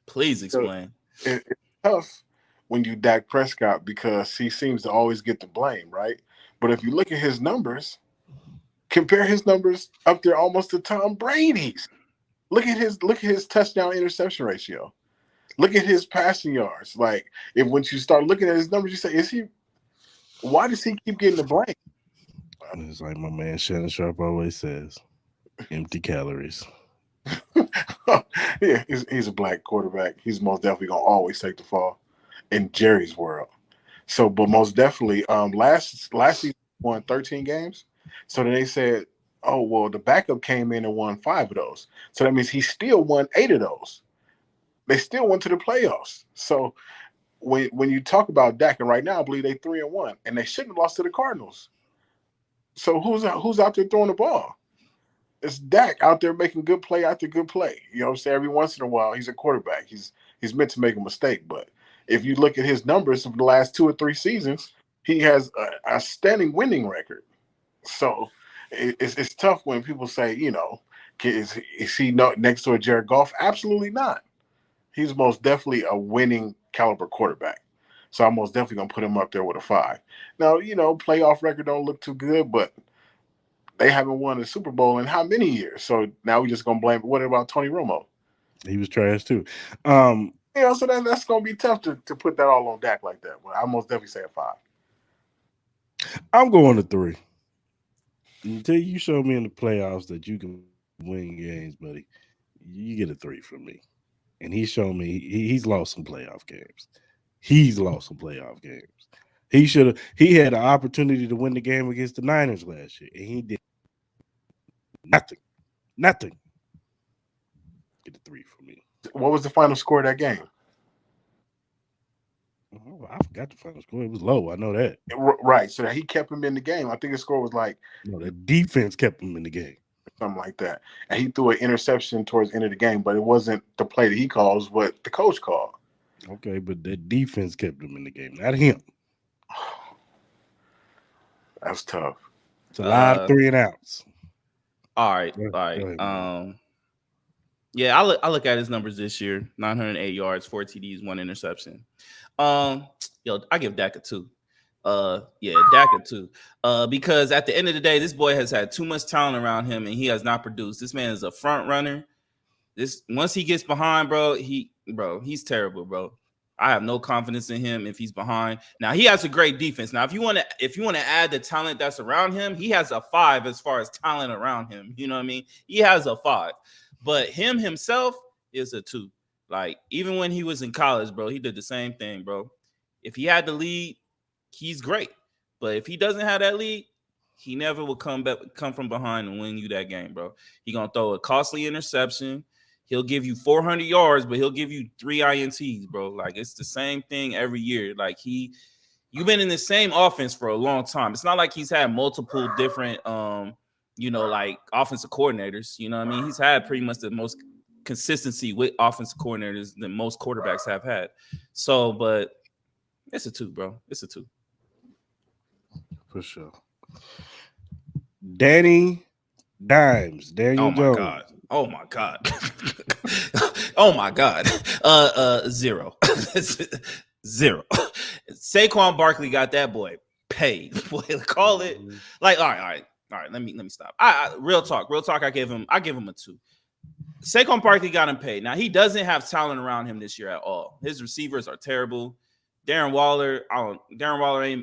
Please So explain. it's tough when you Dak Prescott because he seems to always get the blame, right? But if you look at his numbers, compare his numbers up there almost to Tom Brady's. Look at his touchdown interception ratio. Look at his passing yards. Like if once you start looking at his numbers, you say, is he? Why does he keep getting the blame? It's like my man Shannon Sharp always says, empty calories. Yeah, he's a black quarterback. He's most definitely gonna always take the fall in Jerry's world. So, but most definitely, last season he won 13 games. So then they said, oh well, the backup came in and won 5 of those. So that means he still won 8 of those. They still went to the playoffs. So when you talk about Dak, and right now I believe they 3-1, and they shouldn't have lost to the Cardinals. So who's out there throwing the ball? It's Dak out there making good play after good play. You know what I'm saying? Every once in a while, he's a quarterback. He's meant to make a mistake, but if you look at his numbers of the last 2 or 3 seasons, he has a standing winning record. So it's tough when people say, is he not next to a Jared Goff? Absolutely not. He's most definitely a winning caliber quarterback. So I'm most definitely gonna put him up there with a 5. Now, playoff record don't look too good, but they haven't won a Super Bowl in how many years? So now we're just gonna blame. What about Tony Romo? He was trash too. So that's gonna be tough to put that all on Dak like that. But I most definitely say a 5. I'm going to 3. Until you show me in the playoffs that you can win games, buddy, you get a 3 from me. And he's shown me he's lost some playoff games. He's lost some playoff games. He had an opportunity to win the game against the Niners last year, and he did nothing. Nothing. Get a 3 from me. What was the final score of that game? Oh, I forgot the final score. It was low. I know that. Right. So that he kept him in the game. I think the score was like No, the defense kept him in the game. something like that. And he threw an interception towards the end of the game, but it wasn't the play that he calls, what the coach called. Okay, but the defense kept him in the game, not him. That's tough. It's a lot of 3 and outs. All right. Yeah, I look at his numbers this year: 908 yards, 4 TDs, 1 interception. I give Dak a 2. Dak a 2. Because at the end of the day, this boy has had too much talent around him, and he has not produced. This man is a front runner. Once he gets behind, he's terrible, bro. I have no confidence in him if he's behind. Now he has a great defense. Now, if you want to add the talent that's around him, he has a 5 as far as talent around him. You know what I mean? He has a 5. But him himself is a 2. Like, even when he was in college, bro, he did the same thing, bro. If he had the lead, he's great. But if he doesn't have that lead, he never will come from behind and win you that game, bro. He gonna throw a costly interception. He'll give you 400 yards, but he'll give you 3 INTs, bro. Like, it's the same thing every year. Like, you've been in the same offense for a long time. It's not like he's had multiple different like offensive coordinators. You know what I mean? He's had pretty much the most consistency with offensive coordinators than most quarterbacks have had. So, but it's a 2, bro. It's a 2. For sure. Danny Dimes. Daniel Jones. God. Oh my God. Oh my God. 0. 0. Saquon Barkley got that boy paid. Boy, call it like, all right. Let me stop. Real talk. I give him a 2. Saquon Barkley got him paid. Now, he doesn't have talent around him this year at all. His receivers are terrible. Darren Waller,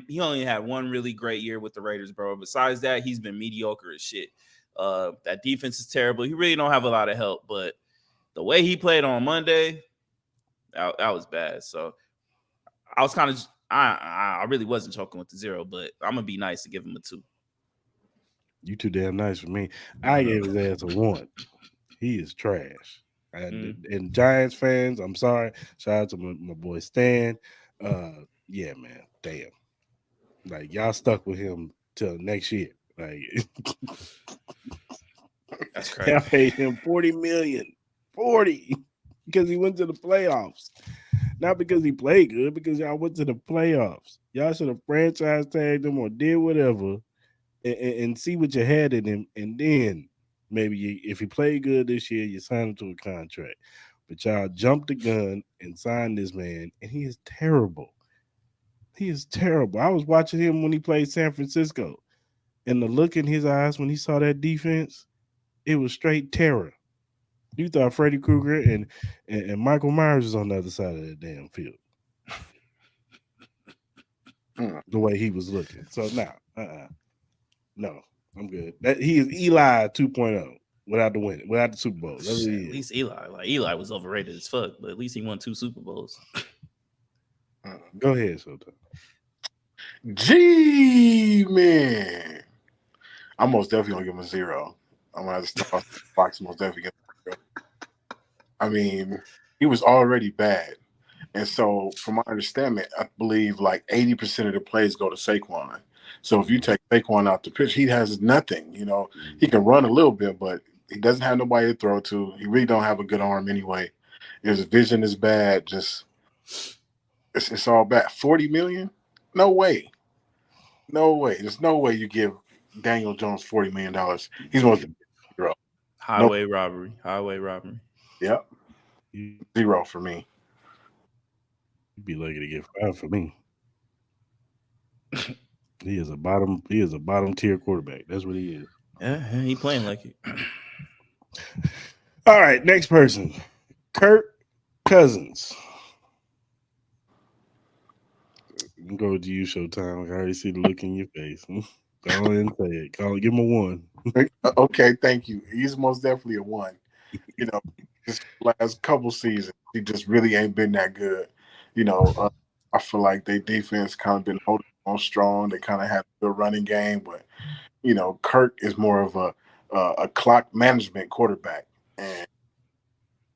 he only had 1 really great year with the Raiders, bro. Besides that, he's been mediocre as shit. That defense is terrible. He really don't have a lot of help, but the way he played on Monday, that was bad. So I was kind of, I really wasn't choking with the 0, but I'm gonna be nice to give him a 2. You too damn nice for me. I gave his ass a 1. He is trash. And Giants fans, I'm sorry. Shout out to my boy Stan. Yeah, man. Damn. Like, y'all stuck with him till next year. Like That's y'all crazy. paid him $40 million. 40 because he went to the playoffs. Not because he played good, because y'all went to the playoffs. Y'all should have franchise tagged him or did whatever and see what you had in him. And then maybe if he played good this year, you sign him to a contract. But y'all jumped the gun and signed this man, and he is terrible. He is terrible. I was watching him when he played San Francisco, and the look in his eyes when he saw that defense, it was straight terror. You thought Freddy Krueger and Michael Myers was on the other side of that damn field. The way he was looking. So now, no, I'm good. That he is Eli 2.0 without the win, without the Super Bowl. That's what he At is. least Eli was overrated as fuck, but at least he won 2 Super Bowls. Go ahead, Showtime. Man. I'm most definitely gonna give him a 0. I'm gonna have to start Fox most definitely give him a 0. I mean, he was already bad. And so from my understanding, I believe like 80% of the plays go to Saquon. So if you take Saquon out the pitch, he has nothing. He can run a little bit, but he doesn't have nobody to throw to. He really don't have a good arm anyway. His vision is bad. Just it's all bad. 40 million? No way. No way. There's no way you give Daniel Jones $40 million. He's most zero. Highway robbery. Highway robbery. Yep. 0 for me. You'd be lucky to get 5 for me. He is a bottom tier quarterback. That's what he is. Yeah, he playing like it. All right, next person. Kirk Cousins. You can go to you, Showtime. I already see the look in your face. Go on and say it. Give him a 1. Okay, thank you. He's most definitely a 1. This last couple seasons, he just really ain't been that good. I feel like their defense kind of been holding on strong. They kind of have a good running game, but Kirk is more of a clock management quarterback, and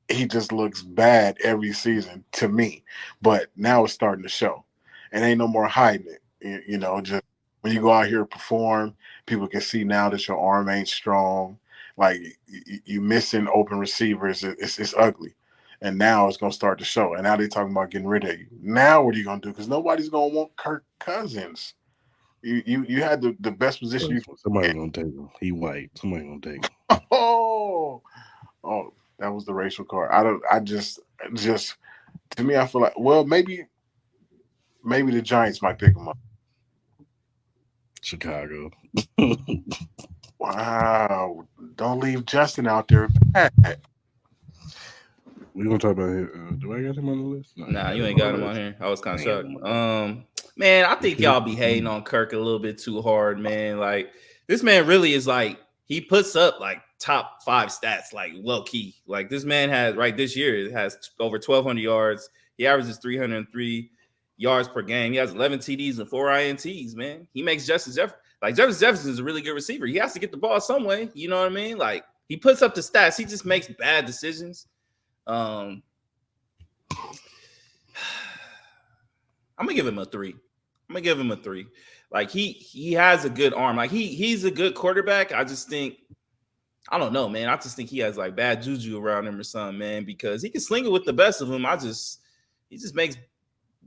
he just looks bad every season to me. But now it's starting to show, and ain't no more hiding it. Just when you go out here and perform, people can see now that your arm ain't strong. Like you missing open receivers, it's ugly. And now it's gonna start to show. And now they're talking about getting rid of you. Now what are you gonna do? Because nobody's gonna want Kirk Cousins. You had the best position you Somebody's gonna take him. He white. Somebody's gonna take him. Oh, that was the racial card. I just to me, I feel like, well, maybe the Giants might pick him up. Chicago. Wow, don't leave Justin out there. We gonna talk about him. Do I got him on the list? No, Nah, you ain't got him on here. I was kind of shocked. Man, I think y'all be hating on Kirk a little bit too hard, man. Like this man really is like he puts up like top 5 stats, like low key. Like this man has this year it has over 1,200 yards. He averages 303 yards per game. He has 11 TDs and 4 INTs. Man, he makes Justin Jefferson. Like Jefferson is a really good receiver. He has to get the ball some way. You know what I mean? Like he puts up the stats. He just makes bad decisions. I'm gonna give him a 3. Like he has a good arm. Like he's a good quarterback. I don't know, man. I just think he has like bad juju around him or something, man, because he can sling it with the best of them. He just makes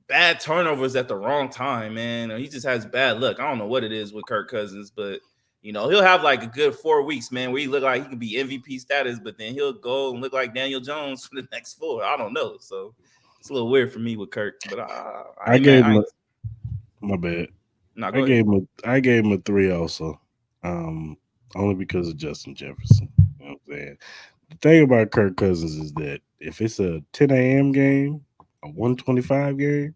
bad turnovers at the wrong time, man. Or he just has bad luck. I don't know what it is with Kirk Cousins, but he'll have like a good 4 weeks, man, where he look like he can be MVP status, but then he'll go and look like Daniel Jones for the next 4. I don't know. So it's a little weird for me with Kirk, but I gave him my bad. No, I gave him a 3 also. Only because of Justin Jefferson. You know what I'm saying? The thing about Kirk Cousins is that if it's a 10 a.m. game, a 125 game,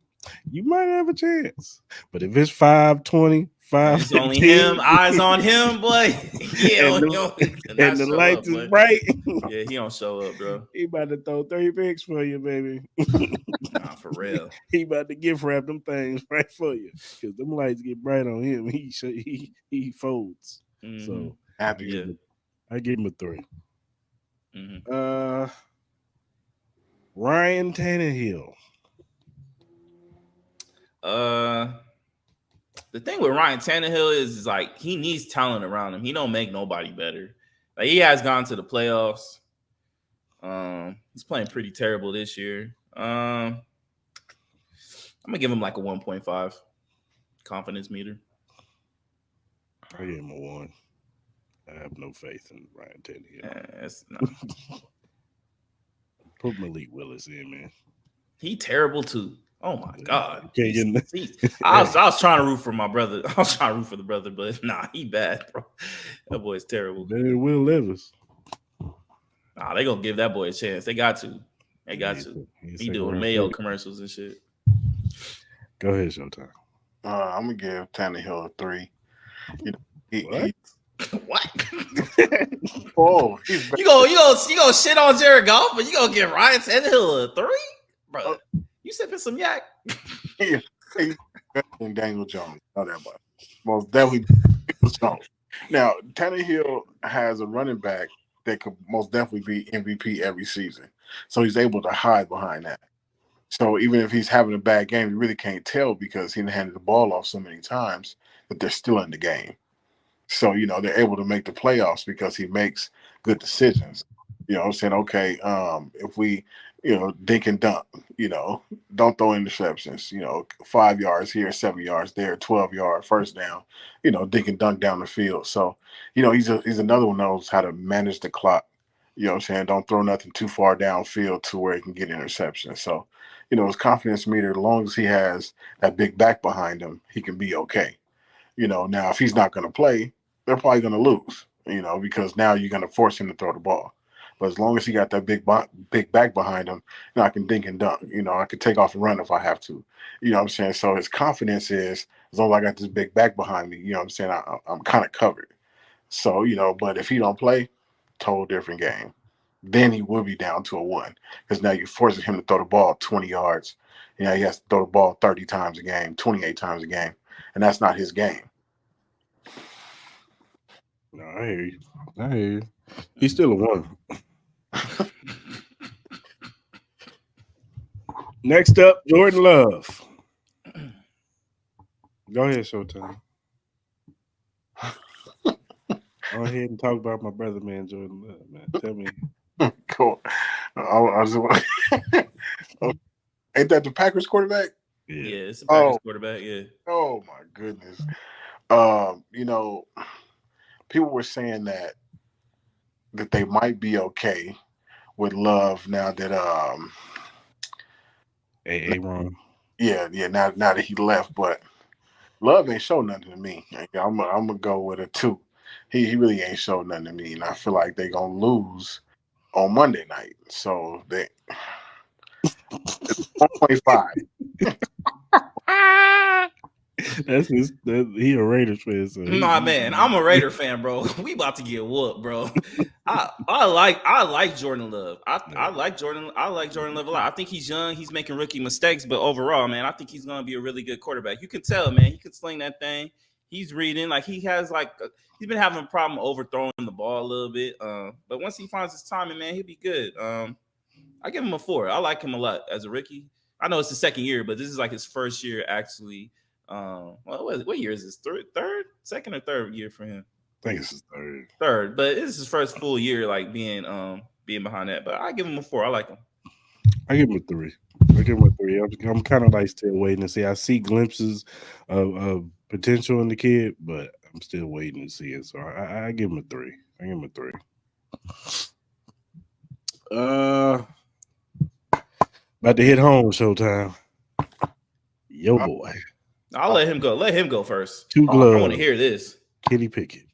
you might have a chance. But if it's 5:20, 5:15, it's only him, eyes on him, boy. Yeah, and the lights is bright. Yeah, he don't show up, bro. He about to throw 3 picks for you, baby. Nah, for real. He about to gift wrap them things right for you because them lights get bright on him. He folds. Mm-hmm. So happy. I give him a 3. Mm-hmm. Ryan Tannehill. The The thing with Ryan Tannehill is like he needs talent around him. He don't make nobody better. Like he has gone to the playoffs. He's playing pretty terrible this year. I'm gonna give him like a 1.5 confidence meter. I give him a 1. I have no faith in Ryan Tannehill. It's not. Put Malik Willis in, man. He terrible too. Oh my god! I was trying to root for my brother. I was trying to root for the brother, but nah, he bad, bro. That boy's terrible. Better than Will Levis. Nah, they gonna give that boy a chance. They got to. They got to. He doing Mayo commercials and shit. Go ahead, Showtime. I'm gonna give Tannehill a 3. You know, what? Oh, you go shit on Jared Goff, but you gonna give Ryan Tannehill a 3, bro? You sipping some yak? He's better than Daniel Jones. Not that much. Most definitely Daniel Jones. Now Tannehill has a running back that could most definitely be MVP every season, so he's able to hide behind that. So even if he's having a bad game, you really can't tell because he handed the ball off so many times that they're still in the game. So, you know, they're able to make the playoffs because he makes good decisions. You know, saying, okay, if we, dink and dunk, don't throw interceptions, 5 yards here, 7 yards there, 12-yard first down, dink and dunk down the field. So, he's another one that knows how to manage the clock. You know what I'm saying? Don't throw nothing too far downfield to where he can get interceptions. So, his confidence meter, as long as he has that big back behind him, he can be okay. Now if he's not going to play, they're probably going to lose, because now you're going to force him to throw the ball. But as long as he got that big back behind him, I can dink and dunk. I can take off and run if I have to. You know what I'm saying? So his confidence is, as long as I got this big back behind me, I'm saying, I'm kind of covered. So, but if he don't play, total different game. Then he will be down to a 1 because now you're forcing him to throw the ball 20 yards. He has to throw the ball 30 times a game, 28 times a game, and that's not his game. No, I hear you. He's still a 1. Next up, Jordan Love. Go ahead, Showtime. Go ahead and talk about my brother, man, Jordan Love, man. Tell me. Cool. Ain't that the Packers quarterback? Yeah, it's the Packers quarterback. Yeah. Oh my goodness. People were saying that they might be okay with Love now that Aaron. Yeah. Now that he left, but Love ain't show nothing to me. I'm gonna go with a 2. He really ain't show nothing to me, and I feel like they gonna lose on Monday night. So it's 1.5. He a Raiders fan. So nah, man, I'm a Raider fan, bro. We about to get whooped, bro. I like Jordan Love. I like Jordan Love a lot. I think he's young. He's making rookie mistakes, but overall, man, I think he's gonna be a really good quarterback. You can tell, man. He can sling that thing. He's reading. Like he has he's been having a problem overthrowing the ball a little bit. But once he finds his timing, man, he'll be good. I give him a 4. I like him a lot as a rookie. I know it's the second year, but this is like his first year actually. What year is this? Second or third year for him? I think it's his third. Third, but this is his first full year, like being behind that. But I give him a 4. I like him. I give him a 3. I'm kind of like still waiting to see. I see glimpses of potential in the kid, but I'm still waiting to see it. So I give him a 3. About to hit home, Showtime. Yo, boy. I'll let him go. Let him go first. 2 gloves. I want to hear this. Kenny Pickett.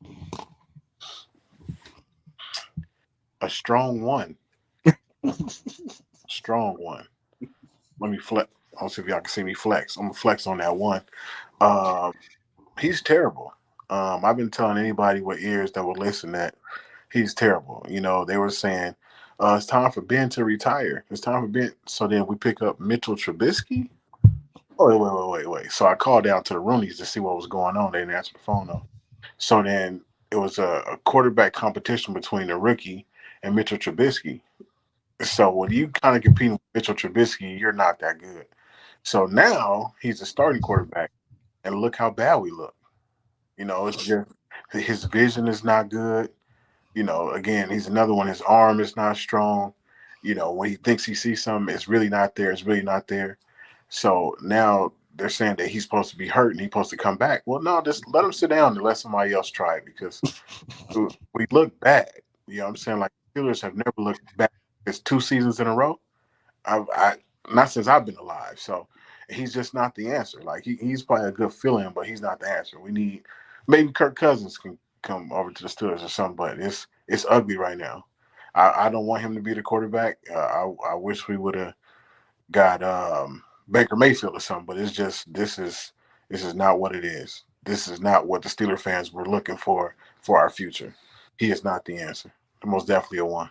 A strong 1. Strong 1. Let me flex. I'll see if y'all can see me flex. I'm gonna flex on that 1. He's terrible. I've been telling anybody with ears that will listen that he's terrible. They were saying it's time for Ben to retire. It's time for Ben. So then we pick up Mitchell Trubisky. Oh, wait. So I called down to the Roonies to see what was going on. They didn't answer the phone though. So then it was a quarterback competition between the rookie and Mitchell Trubisky. So when you kind of compete with Mitchell Trubisky, you're not that good. So now he's a starting quarterback and look how bad we look. It's just his vision is not good. Again, he's another one. His arm is not strong. When he thinks he sees something, it's really not there. It's really not there. So now they're saying that he's supposed to be hurt and he's supposed to come back. Well, no, just let him sit down and let somebody else try it because we look bad. You know what I'm saying? Like Steelers have never looked bad. It's 2 seasons in a row. I not since I've been alive. So he's just not the answer. Like he's probably a good fill-in, but he's not the answer. We need maybe Kirk Cousins can come over to the Steelers or something, but it's ugly right now. I don't want him to be the quarterback. I wish we would have got Baker Mayfield or something, but it's just this is not what it is. This is not what the Steeler fans were looking for our future. He is not the answer. Most definitely a one.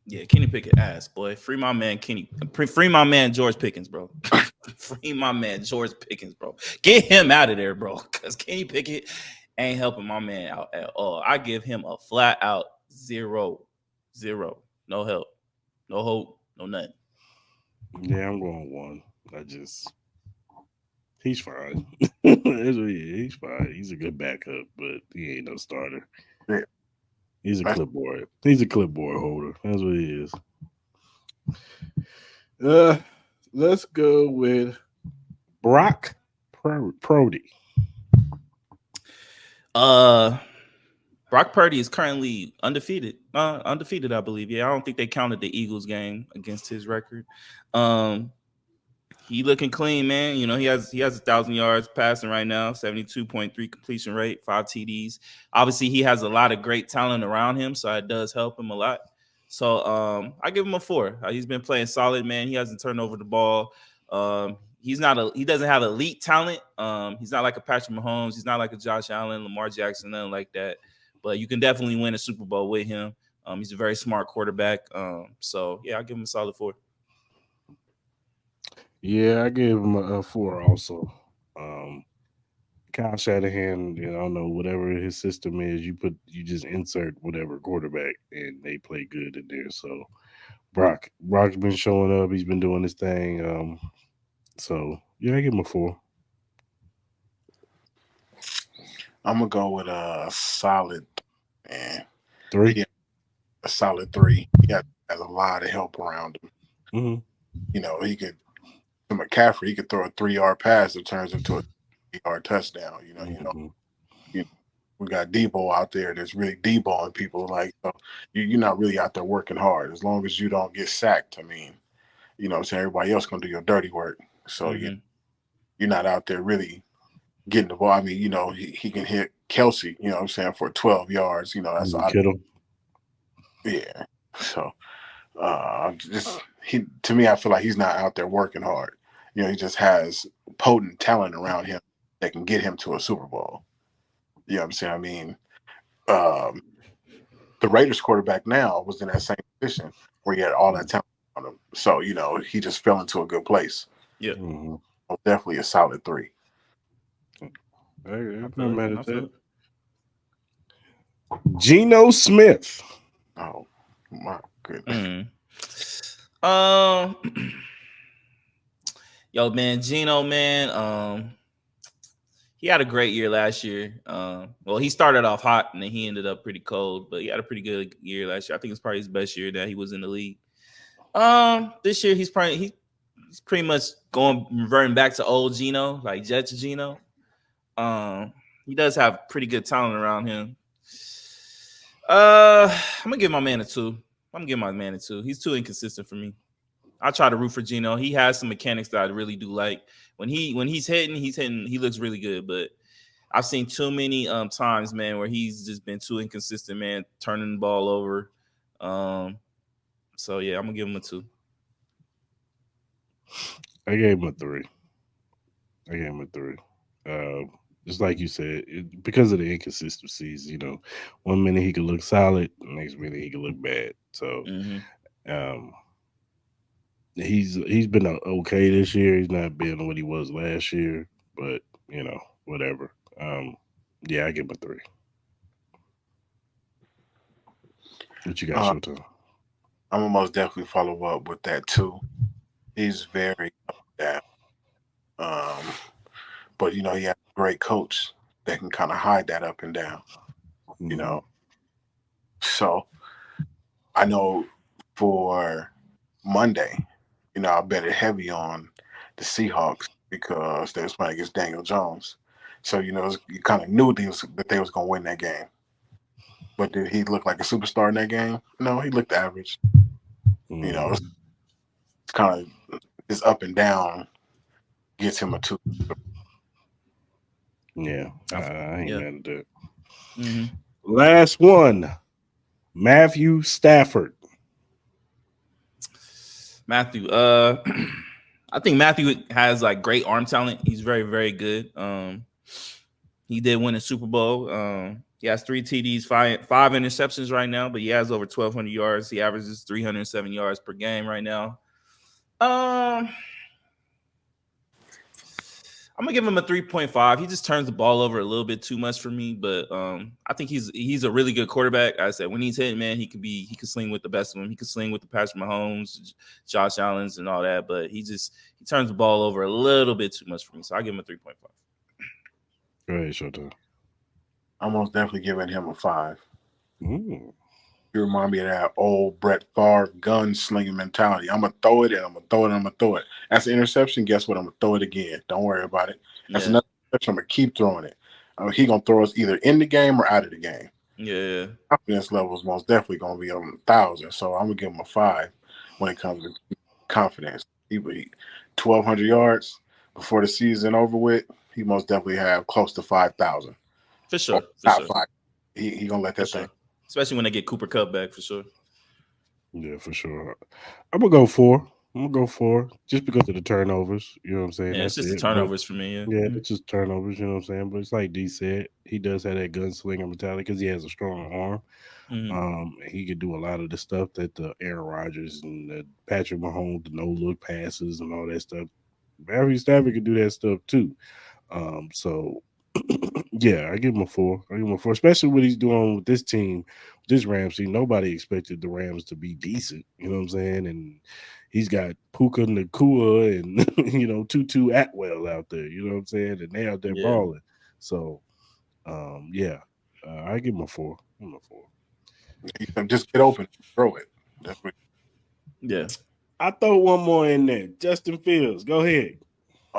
Yeah, Kenny Pickett ass, boy. Free my man Kenny. Free my man George Pickens, bro. Free my man George Pickens, bro. Get him out of there, bro. Because Kenny Pickett ain't helping my man out at all. I give him a flat out 0. No help. No hope. No nothing. Yeah, I'm going 1. He's fine. He's fine. He's a good backup, but he ain't no starter. Yeah. He's a clipboard. He's a clipboard holder. That's what he is. Let's go with Brock Purdy. Brock Purdy is currently undefeated. Undefeated, I believe. Yeah, I don't think they counted the Eagles game against his record. He looking clean, man. He has 1,000 yards passing right now, 72.3 completion rate, 5 TDs. Obviously, he has a lot of great talent around him, so it does help him a lot. So I give him a 4. He's been playing solid, man. He hasn't turned over the ball. He doesn't have elite talent. He's not like a Patrick Mahomes. He's not like a Josh Allen, Lamar Jackson, nothing like that. But you can definitely win a Super Bowl with him. He's a very smart quarterback. So yeah, I'll give him a solid 4. Yeah, I gave him a 4 also. Kyle Shanahan, I don't know, whatever his system is, you just insert whatever quarterback and they play good in there. So Brock's been showing up, he's been doing his thing. So yeah, I give him a 4. I'm gonna go with a solid 3. Yeah, a solid 3. He has a lot of help around him. Mm-hmm. He could to McCaffrey, he could throw a 3-yard pass that turns into a 3-yard touchdown. Mm-hmm. We got Debo out there that's really Deboing people. Like, so you're not really out there working hard as long as you don't get sacked. I mean, so everybody else gonna do your dirty work. So you're not out there really getting the ball. I mean, he can hit Kelsey, for 12 yards. That's Kittle. Yeah. So to me, I feel like he's not out there working hard. He just has potent talent around him that can get him to a Super Bowl. You know what I'm saying? I mean, the Raiders quarterback now was in that same position where he had all that talent on him. So, he just fell into a good place. Yeah. Mm-hmm. Definitely a solid 3. I'm not mad at that. Geno Smith. Oh my goodness. Yo, man, Geno, man. He had a great year last year. Well, he started off hot and then he ended up pretty cold, but he had a pretty good year last year. I think it's probably his best year that he was in the league. This year he's pretty much reverting back to old Geno, like Jets Geno. He does have pretty good talent around him. I'm gonna give my man a 2. He's too inconsistent for me. I try to root for Geno. He has some mechanics that I really do like. When he's hitting, he looks really good. But I've seen too many times, man, where he's just been too inconsistent, man, turning the ball over. So yeah, I'm gonna give him a 2. I gave him a 3. Just like you said, because of the inconsistencies, 1 minute he could look solid, the next minute he could look bad. So, he's been okay this year. He's not been what he was last year, but whatever. Yeah, I give him a 3. What you got, Showtime? I'm gonna most definitely follow up with that too. He's very but he has a great coach that can kind of hide that up and down. You know, so I know for Monday, I bet it heavy on the Seahawks because they was playing against Daniel Jones. So you kind of knew that they was going to win that game. But did he look like a superstar in that game? No, he looked average. It's kind of his up and down gets him a 2. Yeah, I ain't mad at that. Mm-hmm. Last one, Matthew Stafford. Matthew, I think Matthew has like great arm talent. He's very, very good. He did win a Super Bowl. He has 3 TDs, five interceptions right now, but he has over 1,200 yards. He averages 307 yards per game right now. I'm gonna give him a 3.5. He just turns the ball over a little bit too much for me, but I think he's a really good quarterback. I said when he's hitting, man, he could sling with the best of them. He could sling with the Patrick Mahomes, Josh Allen's, and all that. But he turns the ball over a little bit too much for me, so I give him a 3.5. Go ahead, Showtime. I'm most definitely giving him a 5. You remind me of that old Brett Favre gun-slinging mentality. I'm going to throw it, and I'm going to throw it, and I'm going to throw it. That's an interception. Guess what? I'm going to throw it again. Don't worry about it. That's another interception. I'm going to keep throwing it. He's going to throw us either in the game or out of the game. Yeah. Confidence level is most definitely going to be on 1,000. So I'm going to give him a 5 when it comes to confidence. He 1,200 yards before the season over with. He most definitely have close to 5,000. For sure. Top 5. He going to let that thing. Especially when they get Cooper Kupp back, for sure. Yeah, for sure. I'm gonna go 4. Just because of the turnovers. You know what I'm saying? Yeah, That's it's just the turnovers for me. Yeah, it's just turnovers. You know what I'm saying? But it's like D said, he does have that gunslinger mentality because he has a strong arm. He could do a lot of the stuff that the Aaron Rodgers and the Patrick Mahomes, the no look passes and all that stuff. Matthew Stafford could do that stuff too. So yeah, I give him a 4. Especially what he's doing with this team, this Rams team. Nobody expected the Rams to be decent. You know what I'm saying? And he's got Puka Nakua and Tutu Atwell out there. You know what I'm saying? And they out there balling. So yeah, I give him a 4. Just get open, throw it. Yeah. I throw one more in there. Justin Fields, go ahead.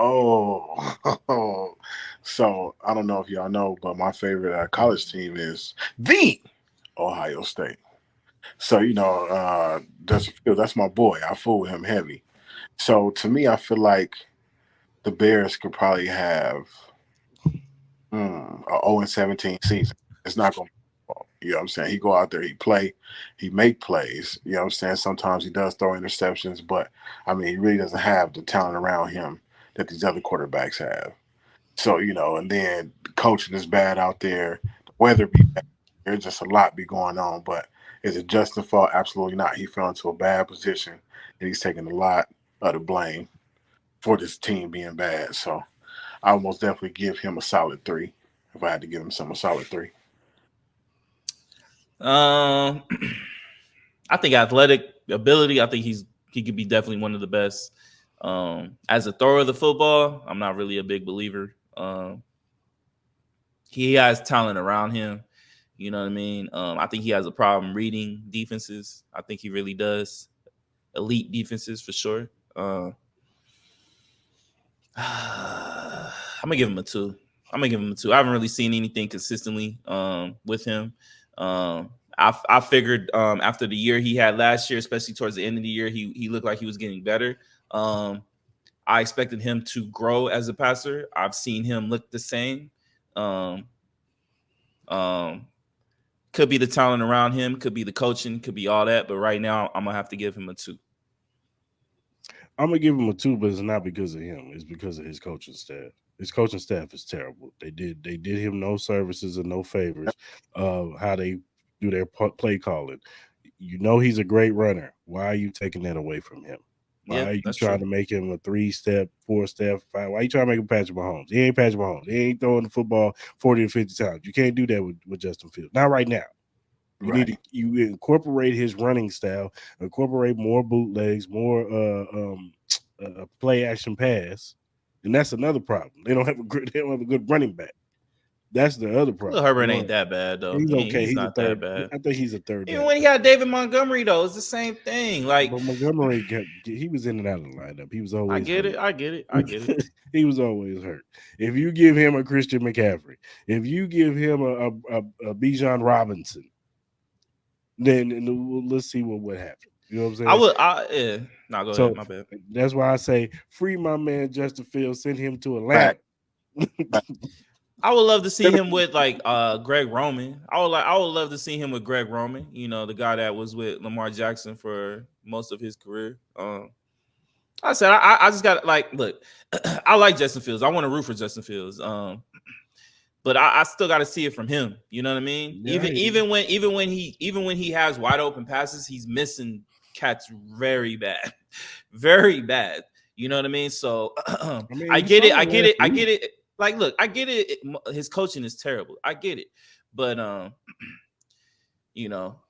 Oh, so I don't know if y'all know, but my favorite college team is the Ohio State. So Justin Fields, that's my boy. I fool with him heavy. So to me, I feel like the Bears could probably have a 0-17 season. It's not going to be fault. You know what I'm saying? He go out there, he make plays. You know what I'm saying? Sometimes he does throw interceptions, but I mean, he really doesn't have the talent around him that these other quarterbacks have. So, and then the coaching is bad out there. The weather be bad. There's just a lot be going on. But is it Justin fault? Absolutely not. He fell into a bad position, and he's taking a lot of the blame for this team being bad. So I would most definitely give him a solid 3 if I had to give him a solid 3. I think athletic ability. I think he could be definitely one of the best. As a thrower of the football, I'm not really a big believer. He has talent around him. You know what I mean? I think he has a problem reading defenses. I think he really does. Elite defenses for sure. I'm gonna give him a 2. I haven't really seen anything consistently with him. I figured after the year he had last year, especially towards the end of the year, he looked like he was getting better. I expected him to grow as a passer. I've seen him look the same. Could be the talent around him, could be the coaching, could be all that. But right now, I'm gonna have to give him a 2. I'm gonna give him a 2, but it's not because of him. It's because of his coaching staff. His coaching staff is terrible. They did him no services and no favors of how they do their play calling. He's a great runner. Why are you taking that away from him? Why are you trying to make him a 3-step, 4-step, 5? Why are you trying to make him Patrick Mahomes? He ain't Patrick Mahomes. He ain't throwing the football 40 to 50 times. You can't do that with Justin Fields. Not right now. You need to incorporate his running style, incorporate more bootlegs, more play action pass, and that's another problem. They don't have a good running back. That's the other problem. Herbert ain't that bad though. He's okay. He's not that bad. I think he's a third. Even when he had David Montgomery though, it's the same thing. Like, but Montgomery, he was in and out of the lineup. He was always. I get it. He was always hurt. If you give him a Christian McCaffrey, if you give him a Bijan Robinson, then let's see what would happen. You know what I'm saying? Go ahead. My bad. That's why I say free my man Justin Fields. Send him to Atlanta. I would love to see him with like Greg Roman. I would love to see him with Greg Roman. You know, the guy that was with Lamar Jackson for most of his career. I said I just got like look. I like Justin Fields. I want to root for Justin Fields. But I still got to see it from him. You know what I mean? Yeah, even when he has wide open passes, he's missing cats very bad, very bad. You know what I mean? So I get it. Like, look, I get it. His coaching is terrible. I get it. But, you know,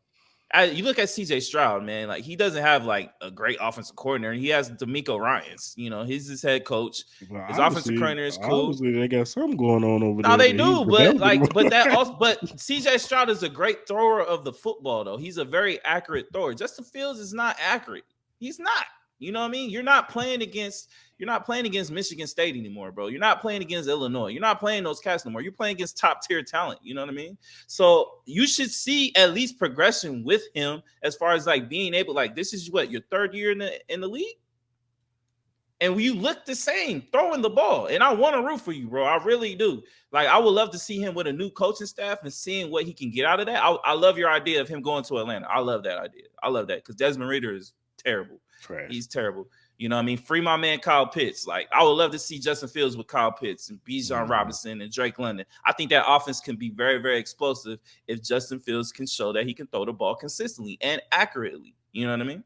you look at CJ Stroud, man, like he doesn't have like a great offensive coordinator. He has D'Amico Ryans. You know, he's his head coach. Well, his offensive coordinator is cool. Obviously, they got something going on over there. No, they do. But CJ Stroud is a great thrower of the football, though. He's a very accurate thrower. Justin Fields is not accurate. He's not. You know what I mean? You're not playing against Michigan State anymore, bro. You're not playing against Illinois. You're not playing those cats no more. You're playing against top tier talent. You know what I mean? So you should see at least progression with him as far as like being able, like this is what your third year in the league, and you look the same throwing the ball. And I want to root for you, bro. I really do. Like I would love to see him with a new coaching staff and seeing what he can get out of that. I love your idea of him going to Atlanta. I love that idea. I love that because Desmond Ridder is terrible. Trash. He's terrible. You know what I mean? Free my man Kyle Pitts. Like, I would love to see Justin Fields with Kyle Pitts and Bijan Robinson and Drake London. I think that offense can be very, very explosive if Justin Fields can show that he can throw the ball consistently and accurately. You know what I mean?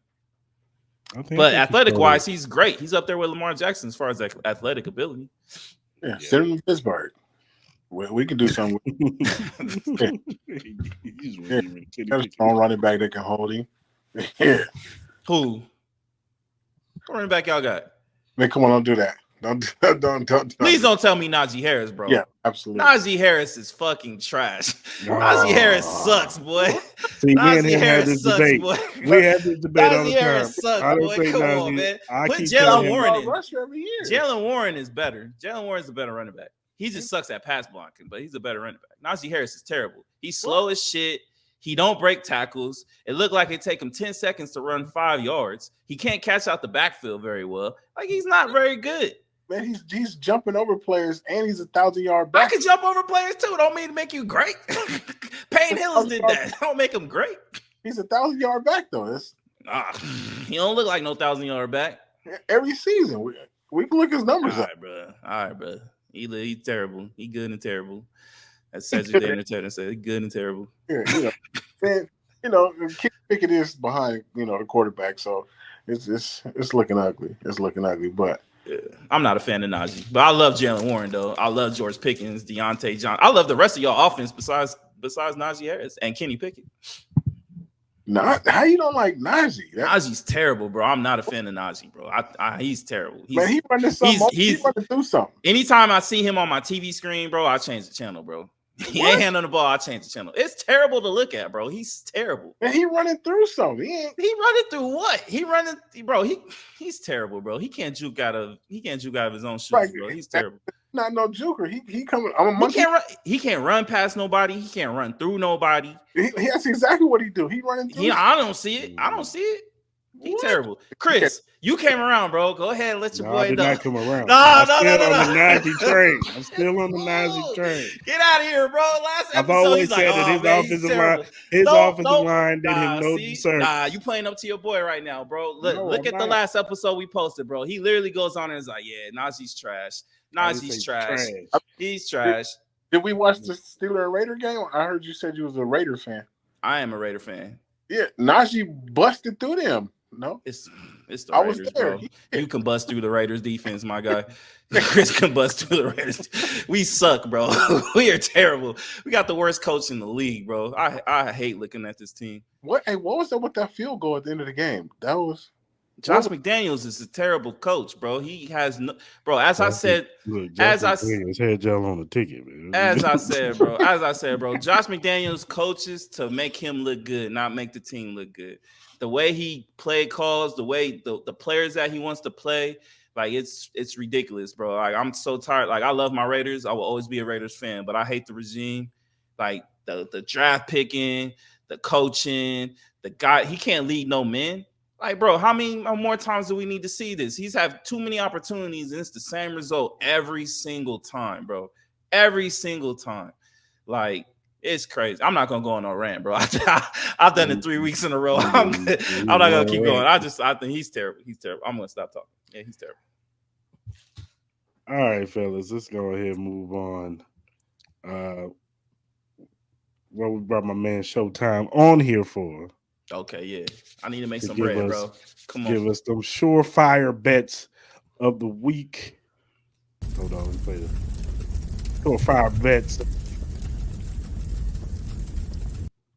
But athletic-wise, he's great. He's up there with Lamar Jackson as far as athletic ability. Yeah, send him to Pittsburgh. We can do something. Got a strong running back that can hold him. Yeah. Who? What running back y'all got? Man, come on, don't do that. Don't. Please don't tell me Najee Harris, bro. Yeah, absolutely. Najee Harris is fucking trash. Najee Harris sucks, boy. See, Najee Harris sucks, debate. Boy. We have this debate all the time. Najee Harris sucks, boy. Come on, man. Put Jalen Warren in. Jalen Warren is better. Jalen Warren is a better running back. He just sucks at pass blocking, but he's a better running back. Najee Harris is terrible. He's slow as shit. He don't break tackles. It looked like it take him 10 seconds to run 5 yards. He can't catch out the backfield very well. Like, he's not very good. Man, he's jumping over players, and he's 1,000-yard back. I can jump over players, too. Don't mean to make you great. Payne Hillis did that. Don't make him great. He's 1,000-yard back, though. He don't look like no 1,000-yard back. Every season. We can look his numbers up. All right, bro. He's terrible. He good and terrible. As Cedric the Entertainer said, good and terrible. Yeah, Kenny Pickett is behind, the quarterback, so it's looking ugly. It's looking ugly, but yeah, I'm not a fan of Najee, but I love Jalen Warren though. I love George Pickens, Deontay Johnson. I love the rest of y'all offense besides Najee Harris and Kenny Pickett. How you don't like Najee? Najee's terrible, bro. I'm not a fan of Najee, bro. He's terrible. He's running through something. Anytime I see him on my TV screen, bro, I change the channel, bro. He ain't handling the ball. I change the channel. It's terrible to look at, bro. He's terrible. And he running through something. He running through what? He running, bro. He's terrible, bro. He can't juke out of his own shoes, bro. He's terrible. Not no joker. He coming. He can't run past nobody. He can't run through nobody. That's exactly what he do. He running through. I don't see it. He's terrible. Chris, you came around, bro. Go ahead and let your boy know. I did not come around. No. I'm still on the Najee train. Get out of here, bro. Last episode, I've always said that his offensive line did him no disservice. You playing up to your boy right now, bro. Look at the last episode we posted, bro. He literally goes on and is like, yeah, Najee's trash. Najee's trash. He's trash. Did we watch the Steeler and Raider game? I heard you said you was a Raider fan. I am a Raider fan. Yeah, Najee busted through them. No, it's the Raiders, bro. You can bust through the Raiders defense, my guy. Chris can bust through the Raiders. We suck, bro. We are terrible. We got the worst coach in the league, bro. I hate looking at this team. What was up with that field goal at the end of the game? That was Josh McDaniels is a terrible coach, bro. He has no, bro. As I said, Josh McDaniels had y'all on the ticket, man. As I said, bro. Josh McDaniels coaches to make him look good, not make the team look good. The way he play calls, the way the players that he wants to play, like it's ridiculous, bro. Like I'm so tired. Like I love my Raiders. I will always be a Raiders fan, but I hate the regime. Like the draft picking, the coaching, the guy. He can't lead no men. Like, bro, how many more times do we need to see this? He's had too many opportunities, and it's the same result every single time, bro. Every single time. Like, it's crazy. I'm not gonna go on no rant, bro. I've done it 3 weeks in a row. I'm not gonna keep going. I think he's terrible. He's terrible. I'm gonna stop talking. Yeah, he's terrible. All right, fellas, let's go ahead and move on. What we brought my man Showtime on here for? Okay, yeah. I need to make some bread, bro. Come on. Give us them surefire bets of the week. Hold on, let me play the surefire bets.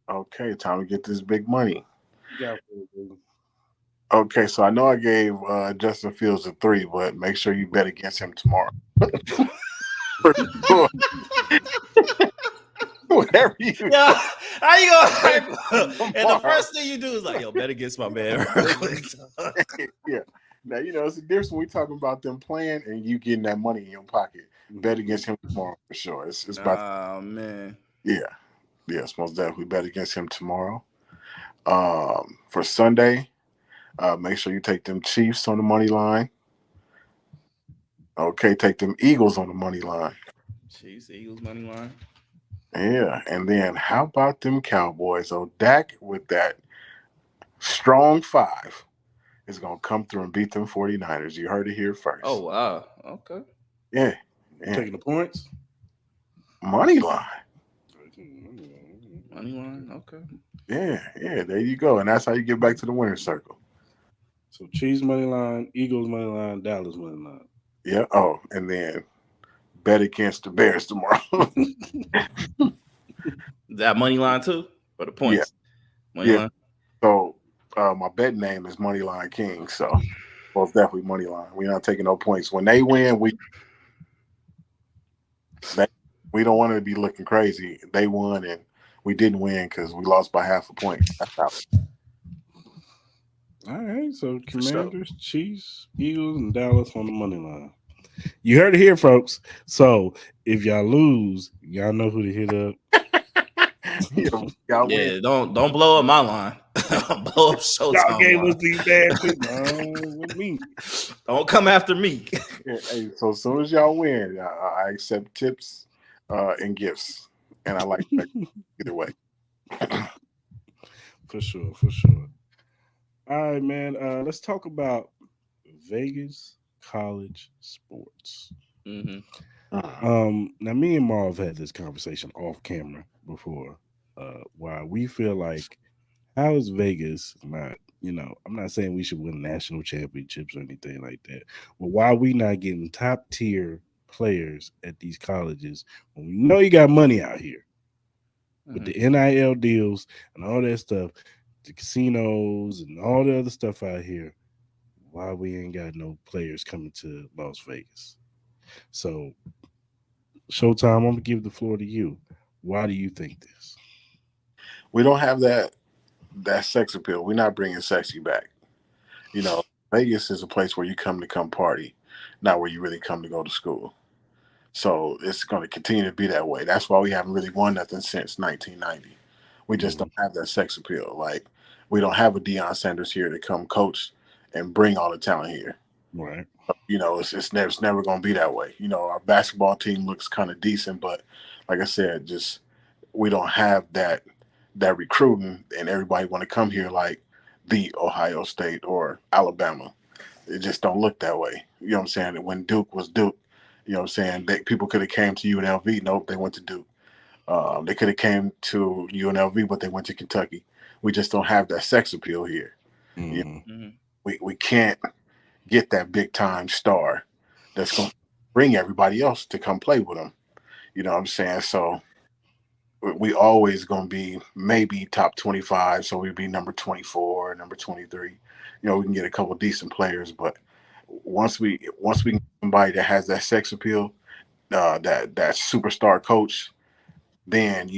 Okay, time to get this big money. Okay, so I know I gave Justin Fields a 3, but make sure you bet against him tomorrow. Whatever you do. How you going? And the first thing you do is like, yo, bet against my man. Yeah. Now, you know, it's a difference when we talking about them playing and you getting that money in your pocket. Bet against him tomorrow for sure. It's about man. Yeah. Yes, most definitely bet against him tomorrow. For Sunday, make sure you take them Chiefs on the money line. Okay, take them Eagles on the money line. Chiefs, Eagles money line. Yeah, and then how about them Cowboys? So Dak with that strong 5 is going to come through and beat them 49ers. You heard it here first. Oh, wow. Okay. Yeah. Taking the points? Money line. Money line, okay. Yeah, there you go. And that's how you get back to the winner's circle. So Chiefs money line, Eagles money line, Dallas money line. Yeah. Oh, and then bet against the Bears tomorrow. That money line too? For the points? Yeah. Money line? So my bet name is Moneyline King. So most definitely money line. We're not taking no points. When they win, we don't want to be looking crazy. They won and we didn't win because we lost by half a point. That's how. All right, so Commanders, Chiefs, Eagles, and Dallas on the money line. You heard it here, folks. So if y'all lose, y'all know who to hit up. Yeah, don't blow up my line. Blow up Showtime. Y'all gave us these bad things. With me. Don't come after me. Hey, so as soon as y'all win, I accept tips and gifts, and I like that either way. For sure. All right, man. Let's talk about Vegas college sports. Mm-hmm. Now, me and Marv had this conversation off camera before. Why we feel like, how is Vegas not? You know, I'm not saying we should win national championships or anything like that, but why we not getting top tier players at these colleges when we know you got money out here with the NIL deals and all that stuff, the casinos and all the other stuff out here? Why we ain't got no players coming to Las Vegas? So, Showtime, I'm gonna give the floor to you. Why do you think this? We don't have that sex appeal. We're not bringing sexy back. You know, Vegas is a place where you come party, not where you really come to go to school. So it's going to continue to be that way. That's why we haven't really won nothing since 1990. We just don't have that sex appeal. Like, we don't have a Deion Sanders here to come coach and bring all the talent here. Right. You know, it's never going to be that way. You know, our basketball team looks kind of decent, but like I said, just we don't have that recruiting, and everybody want to come here like the Ohio State or Alabama. It just don't look that way. You know what I'm saying? When Duke was Duke, you know what I'm saying? People could have came to UNLV. Nope, they went to Duke. They could have came to UNLV, but they went to Kentucky. We just don't have that sex appeal here. You know, we can't get that big time star that's going to bring everybody else to come play with them. You know what I'm saying? So we always going to be maybe top 25, so we'd be number 24, number 23. We can get a couple decent players, but once we get somebody that has that sex appeal, that superstar coach, then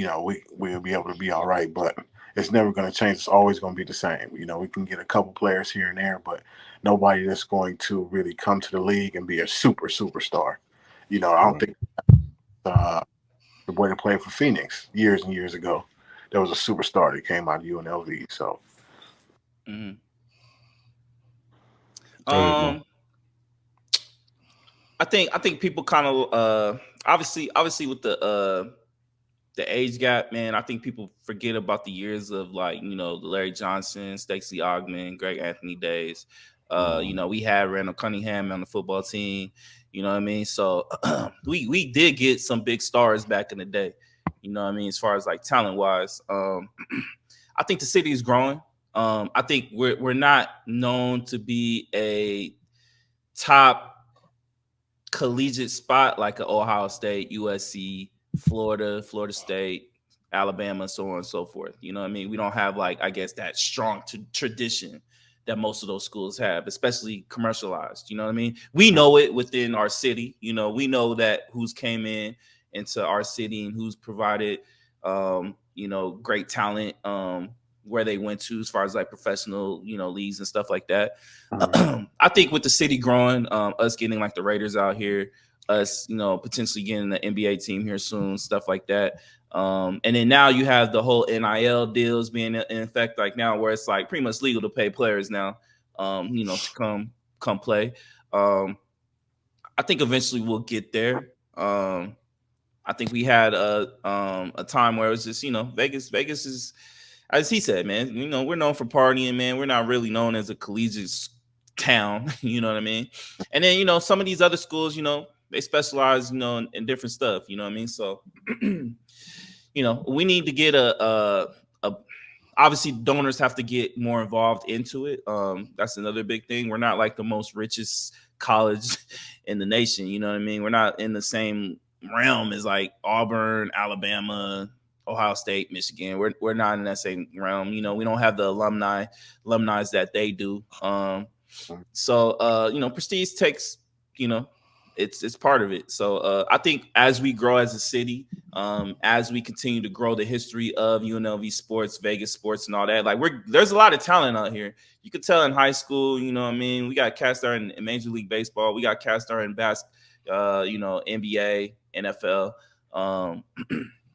we'll be able to be all right. But it's never going to change. It's always going to be the same. We can get a couple players here and there, but nobody that's going to really come to the league and be a superstar. I don't think uh, the boy that played for Phoenix years and years ago, there was a superstar that came out of UNLV. So, I think people kind of obviously with the age gap, man. I think people forget about the years of the Larry Johnson, Stacey Augmon, Greg Anthony days. We had Randall Cunningham on the football team. You know what I mean? So we did get some big stars back in the day. You know what I mean? As far as like talent wise, I think the city is growing. I think we're not known to be a top collegiate spot like an Ohio State, USC, Florida State, Alabama, so on and so forth. You know what I mean? We don't have that strong tradition that most of those schools have, especially commercialized. You know what I mean? We know it within our city. We know that who's came into our city and who's provided, great talent, where they went to as far as like professional, leagues and stuff like that. I think with the city growing, us getting like the Raiders out here, us, potentially getting the NBA team here soon, stuff like that. And then now you have the whole NIL deals being in effect, like now where it's like pretty much legal to pay players now, to come play. I think eventually we'll get there. I think we had a time where it was just, Vegas is, as he said, man, we're known for partying, man. We're not really known as a collegiate town, you know what I mean? And then, some of these other schools, they specialize, in different stuff, you know what I mean? So, we need to get obviously donors have to get more involved into it. That's another big thing. We're not like the most richest college in the nation, you know what I mean? We're not in the same realm as like Auburn, Alabama, Ohio State, Michigan. We're not in that same realm. We don't have the alumni that they do. So prestige takes, it's part of it. So I think as we grow as a city, as we continue to grow the history of UNLV sports, Vegas sports, and all that, there's a lot of talent out here. You could tell in high school, you know what I mean? We got cast star in Major League Baseball. We got cast star in NBA, NFL.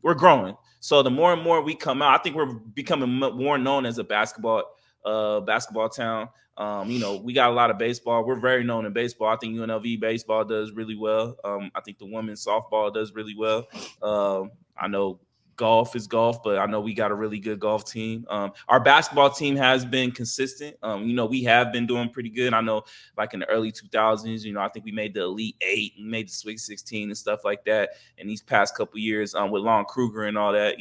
We're growing. So the more and more we come out, I think we're becoming more known as a basketball town. We got a lot of baseball. We're very known in baseball. I think UNLV baseball does really well. I think the women's softball does really well. I know golf is golf, but I know we got a really good golf team. Our basketball team has been consistent. We have been doing pretty good. I know like in the early 2000s, I think we made the Elite 8 and made the Sweet 16 and stuff like that. And these past couple years with Lon Kruger and all that,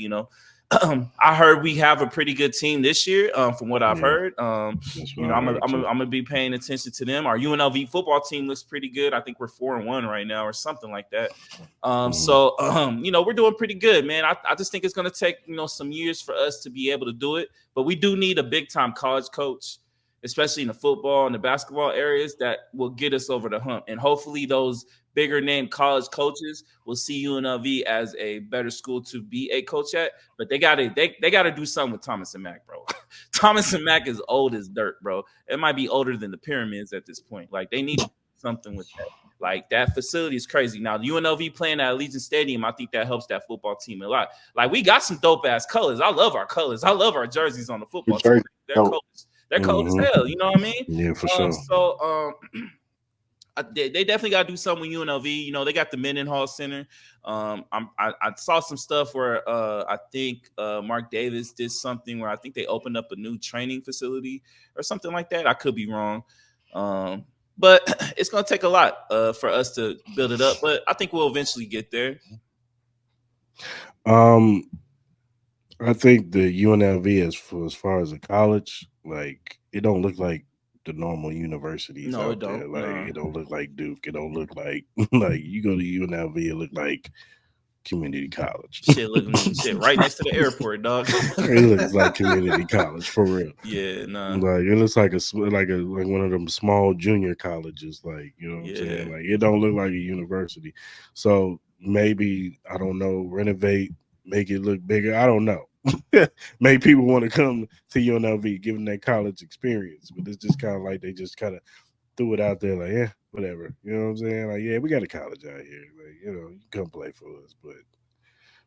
I heard we have a pretty good team this year. From what I've heard, I'm gonna be paying attention to them. Our UNLV football team looks pretty good. I think we're 4-1 right now, or something like that. So we're doing pretty good, man. I just think it's gonna take some years for us to be able to do it, but we do need a big time college coach, especially in the football and the basketball areas, that will get us over the hump. And hopefully those bigger name college coaches will see UNLV as a better school to be a coach at. But they gotta do something with Thomas and Mack, bro. Thomas and Mack is old as dirt, bro. It might be older than the pyramids at this point. Like, they need to do something with that. Like, that facility is crazy. Now, the UNLV playing at Allegiant Stadium, I think that helps that football team a lot. Like, we got some dope ass colors. I love our colors. I love our jerseys on the football team. They're colors. They're cold as hell. You know what I mean? Yeah, for sure. So they definitely got to do something with UNLV. They got the Mendenhall Center. I saw some stuff where I think Mark Davis did something where I think they opened up a new training facility or something like that. I could be wrong. But it's going to take a lot for us to build it up. But I think we'll eventually get there. I think the UNLV, as far as a college, like, it don't look like the normal universities out don't. there. Like, it don't look like Duke. It don't look like like you go to UNLV, it look like community college. Shit looking right next to the airport, dog. It looks like community college for real. Yeah, nah. Like it looks like like one of them small junior colleges. Like, you know what I'm saying? Like it don't look like a university. So maybe, I don't know, renovate, make it look bigger. I don't know. Make people want to come to UNLV, given that college experience. But it's just kind of like they just kind of threw it out there, like, yeah, whatever. You know what I'm saying? Like, yeah, we got a college out here. Like, you know, you come play for us, but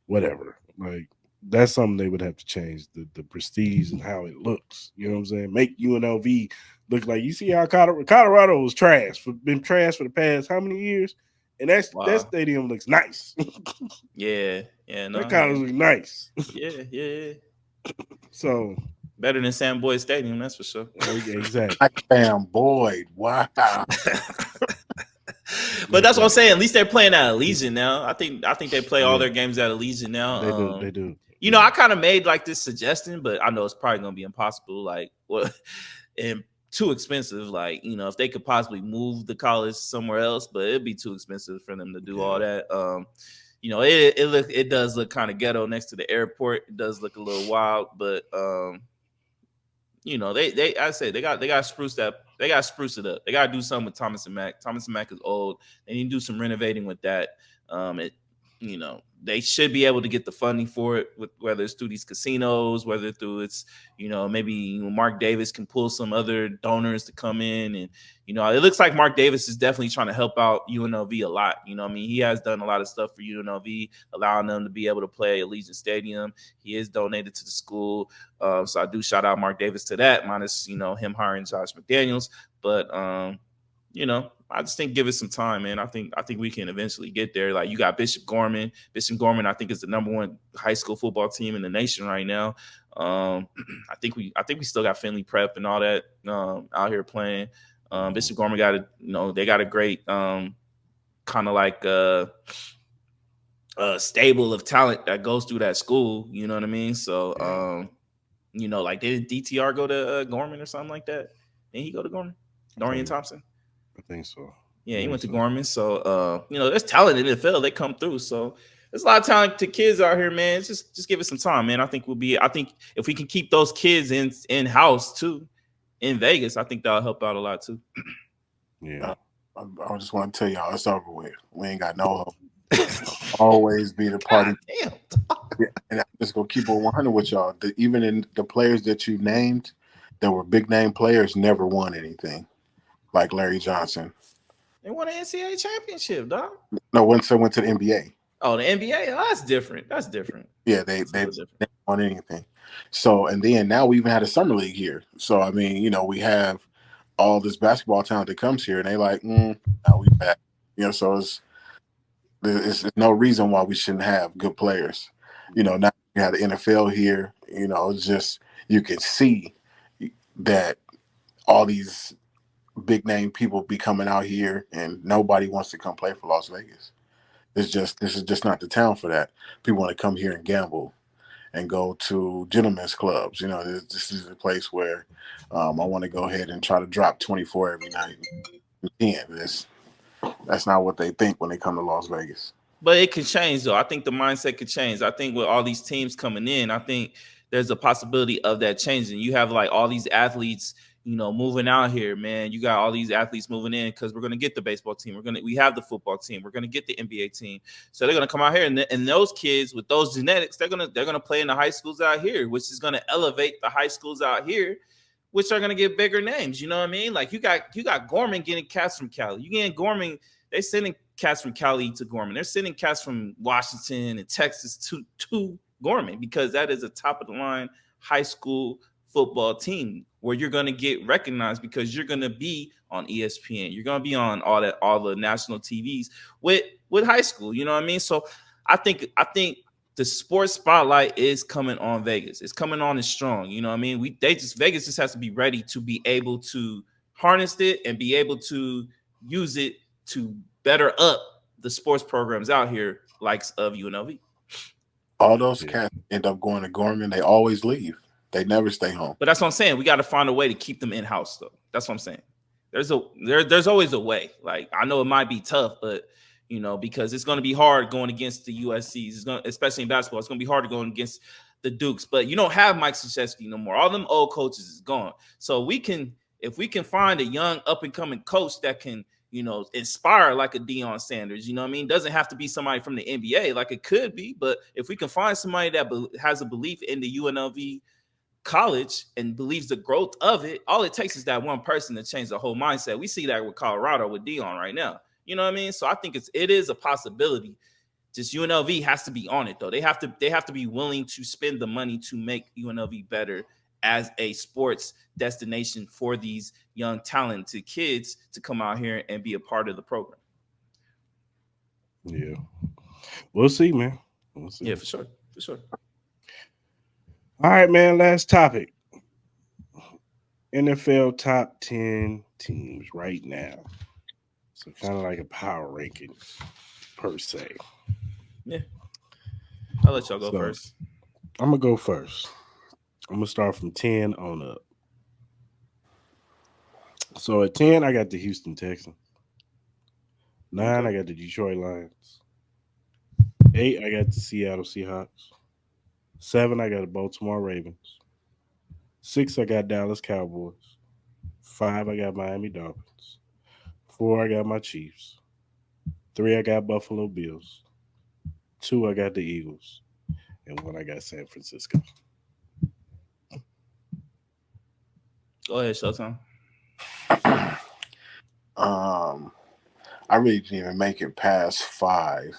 whatever. Like, that's something they would have to change, the prestige and how it looks. You know what I'm saying? Make UNLV look like, you see how Colorado was been trash for the past how many years? And that stadium looks nice. Yeah, no, that college looks nice. Yeah. So better than Sam Boyd Stadium, that's for sure. Exactly. Sam Boyd, wow. But that's what I'm saying. At least they're playing at Allegiant now. I think they play all their games at Allegiant now. They do. You know, I kind of made like this suggestion, but I know it's probably gonna be impossible. Like, and too expensive. Like, you know, if they could possibly move the college somewhere else, but it'd be too expensive for them to do all that. You know, it does look kind of ghetto next to the airport. It does look a little wild, but you know, they got to spruce that. They got to spruce it up. They got to do something with Thomas and Mack. Thomas and Mack is old. They need to do some renovating with that. You know, they should be able to get the funding for it, whether it's through these casinos, whether through it's, you know, maybe Mark Davis can pull some other donors to come in. And, you know, it looks like Mark Davis is definitely trying to help out UNLV a lot. You know, I mean, he has done a lot of stuff for UNLV, allowing them to be able to play at Allegiant Stadium. He is donated to the school. So I do shout out Mark Davis to that, minus, you know, him hiring Josh McDaniels. But, you know, I just think give it some time, man. I think we can eventually get there. Like, you got Bishop Gorman. Bishop Gorman, I think, is the #1 high school football team in the nation right now. I think we still got Finley Prep and all that out here playing. Bishop Gorman they got a great kind of like stable of talent that goes through that school. You know what I mean? So you know, like, did DTR go to Gorman or something like that? Didn't he go to Gorman? Dorian Thompson? I think so. Yeah, he went to Gorman. So, you know, there's talent in the NFL. They come through. So there's a lot of talented kids out here, man. Just give it some time, man. I think if we can keep those kids in-house too, in Vegas, I think that'll help out a lot too. Yeah. I just want to tell y'all, it's over with. We ain't got no hope. Always be the party. Damn. Yeah, and I'm just going to keep it 100 with y'all. Even in the players that you named that were big name players never won anything. Like Larry Johnson. They won an NCAA championship, dog. No, once they went to the NBA. Oh, the NBA? Oh, that's different. That's different. Yeah, they never won anything. So, and then now we even had a summer league here. So, I mean, you know, we have all this basketball talent that comes here, and they like, now we back. You know, so there's no reason why we shouldn't have good players. You know, now we have the NFL here. You know, it's just, you can see that all these big name people be coming out here, and nobody wants to come play for Las Vegas. This is just not the town for that. People want to come here and gamble and go to gentlemen's clubs. You know, this is a place where I want to go ahead and try to drop 24 every night. That's not what they think when they come to Las Vegas. But it could change, though. I think the mindset could change. I think with all these teams coming in, I think there's a possibility of that changing. You have like all these athletes, you know, moving out here, man. You got all these athletes moving in because we're going to get the baseball team. We have the football team. We're going to get the NBA team. So they're going to come out here, and those kids with those genetics, they're going to play in the high schools out here, which is going to elevate the high schools out here, which are going to get bigger names. You know what I mean? Like, you got Gorman getting cats from Cali. You getting Gorman, they're sending cats from Cali to Gorman. They're sending cats from Washington and Texas to Gorman, because that is a top of the line high school football team where you're going to get recognized because you're going to be on ESPN. You're going to be on all the national TVs with high school. You know what I mean? So I think the sports spotlight is coming on Vegas. It's coming on as strong. You know what I mean? Vegas just has to be ready to be able to harness it and be able to use it to better up the sports programs out here, likes of UNLV. All those cats end up going to Gorman. They always leave. They never stay home. But that's what I'm saying. We got to find a way to keep them in-house, though. That's what I'm saying. There's always a way. Like, I know it might be tough, but, because it's going to be hard going against the USCs. It's going, especially in basketball, it's going to be hard going against the Dukes. But you don't have Mike Krzyzewski no more. All them old coaches is gone. So if we can find a young up and coming coach that can, inspire like a Deion Sanders, doesn't have to be somebody from the NBA, like it could be, but if we can find somebody that has a belief in the UNLV college and believes the growth of it, all it takes is that one person to change the whole mindset. We see that with Colorado with Deion right now. You know what I mean? So I think it is a possibility. Just UNLV has to be on it though. They have to be willing to spend the money to make UNLV better as a sports destination for these young talented kids to come out here and be a part of the program. Yeah. We'll see, man. We'll see. Yeah, for sure. All right, man. Last topic. NFL top 10 teams right now. So kind of like a power ranking per se. Yeah. I'll let y'all go first. I'm going to go first. I'm going to start from 10 on up. So at 10, I got the Houston Texans. 9, I got the Detroit Lions. 8, I got the Seattle Seahawks. 7, I got the Baltimore Ravens. 6, I got Dallas Cowboys. 5, I got Miami Dolphins. 4, I got my Chiefs. 3, I got Buffalo Bills. 2, I got the Eagles. And 1, I got San Francisco. Go ahead, Showtime. I really didn't even make it past 5.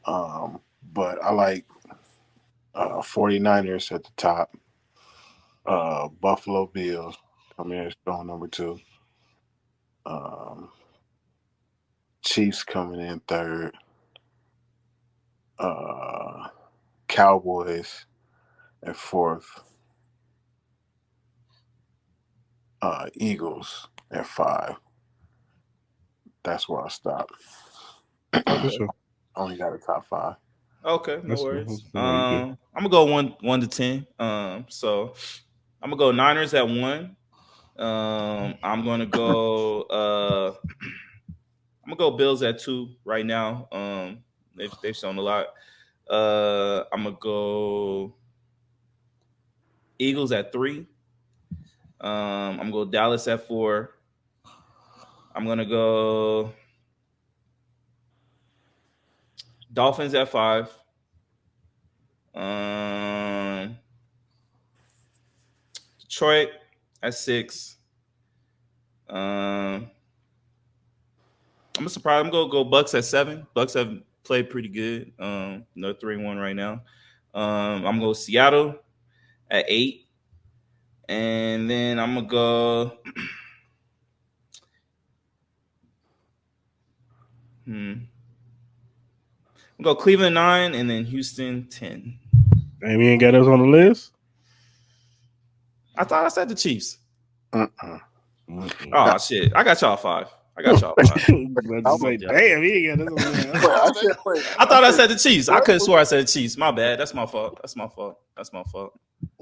But I like 49ers at the top. Buffalo Bills coming in strong number 2. Chiefs coming in 3rd. Cowboys at 4th. Eagles at 5. That's where I stopped. Okay. Sure. Only got a top 5. Okay, no worries. I'm gonna go 1 to 10. So I'm gonna go Niners at 1. I'm gonna go Bills at 2 right now. They've shown a lot. I'm gonna go Eagles at 3. I'm gonna go Dallas at 4. I'm gonna go Dolphins at 5. Detroit at 6. I'm surprised. I'm gonna go Bucks at 7. Bucks have played pretty good. They're 3-1 right now. I'm gonna go Seattle at 8. And then I'm gonna go I'm gonna go Cleveland 9 and then Houston 10. Hey, we ain't got us on the list? I thought I said the Chiefs. Mm-mm. Oh shit! I got y'all 5. I got y'all 5. I was like, damn, he ain't got us on the list. I thought I said the Chiefs. I could have swore I said the Chiefs. My bad. That's my fault.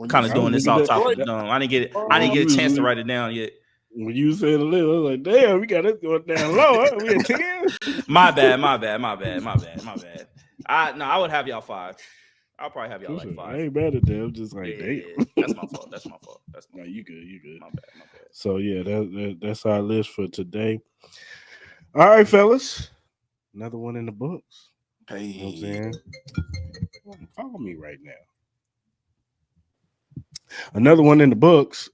Kind of doing this off top of the dome. I didn't get a chance to write it down yet. When you said the list, I was like, damn, we got this going down low. Huh? We at 10? My bad. I would have y'all 5. I'll probably have y'all like 5. I ain't mad at them. Just like, damn. That's my fault. No, you good. My bad. So yeah, that's our list for today. All right, fellas. Another one in the books. Hey. You know what I'm saying? Follow me right now. Another one in the books.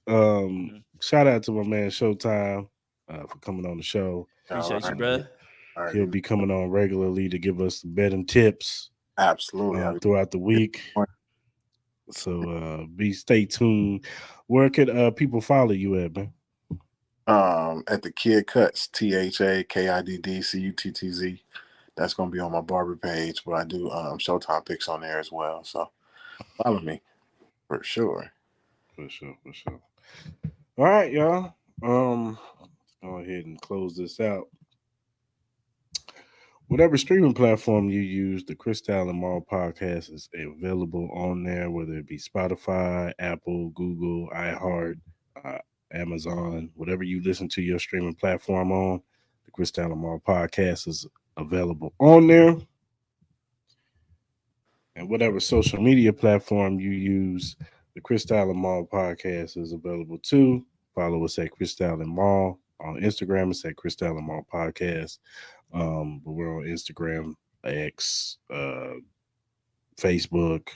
Shout out to my man Showtime for coming on the show. Appreciate you, bro. He'll be coming on regularly to give us betting tips. Absolutely. Throughout the week. So stay tuned. Where could people follow you at, man? At the Kid Cuts, THAKIDDCUTTZ. That's gonna be on my barber page, but I do Showtime picks on there as well. So follow me for sure. For sure. All right, y'all. Let's go ahead and close this out. Whatever streaming platform you use, the Crystal and Mall podcast is available on there, whether it be Spotify, Apple, Google, iHeart, Amazon, whatever you listen to your streaming platform on. The Crystal and Mall podcast is available on there. And whatever social media platform you use, the Crystal and Mall podcast is available too. Follow us at Crystal and Mall on Instagram. It's at Crystal and Mall podcast. But we're on Instagram, X, Facebook,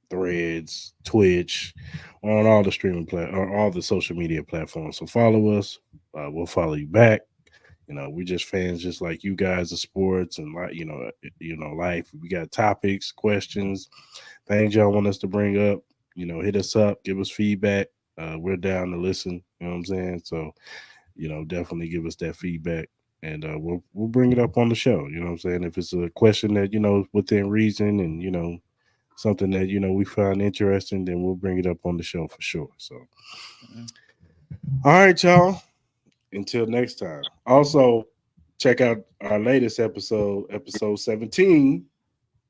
Threads, Twitch, on all the or all the social media platforms. So follow us. We'll follow you back. We're just fans, just like you guys of sports and like life. We got topics, questions, things y'all want us to bring up. Hit us up, give us feedback. We're down to listen. You know what I'm saying? So definitely give us that feedback, and we'll bring it up on the show. You know what I'm saying? If it's a question that within reason, and something that we find interesting, then we'll bring it up on the show for sure. So, all right, y'all. Until next time. Also, check out our latest episode 17.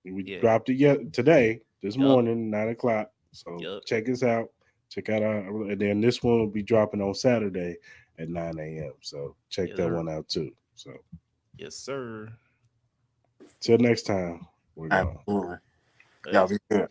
We dropped it today, this morning, 9:00. So check us out. Check out and then this one will be dropping on Saturday at 9 a.m. So check that one out too. So yes, sir. Till next time, we're gone. Absolutely. Y'all be good.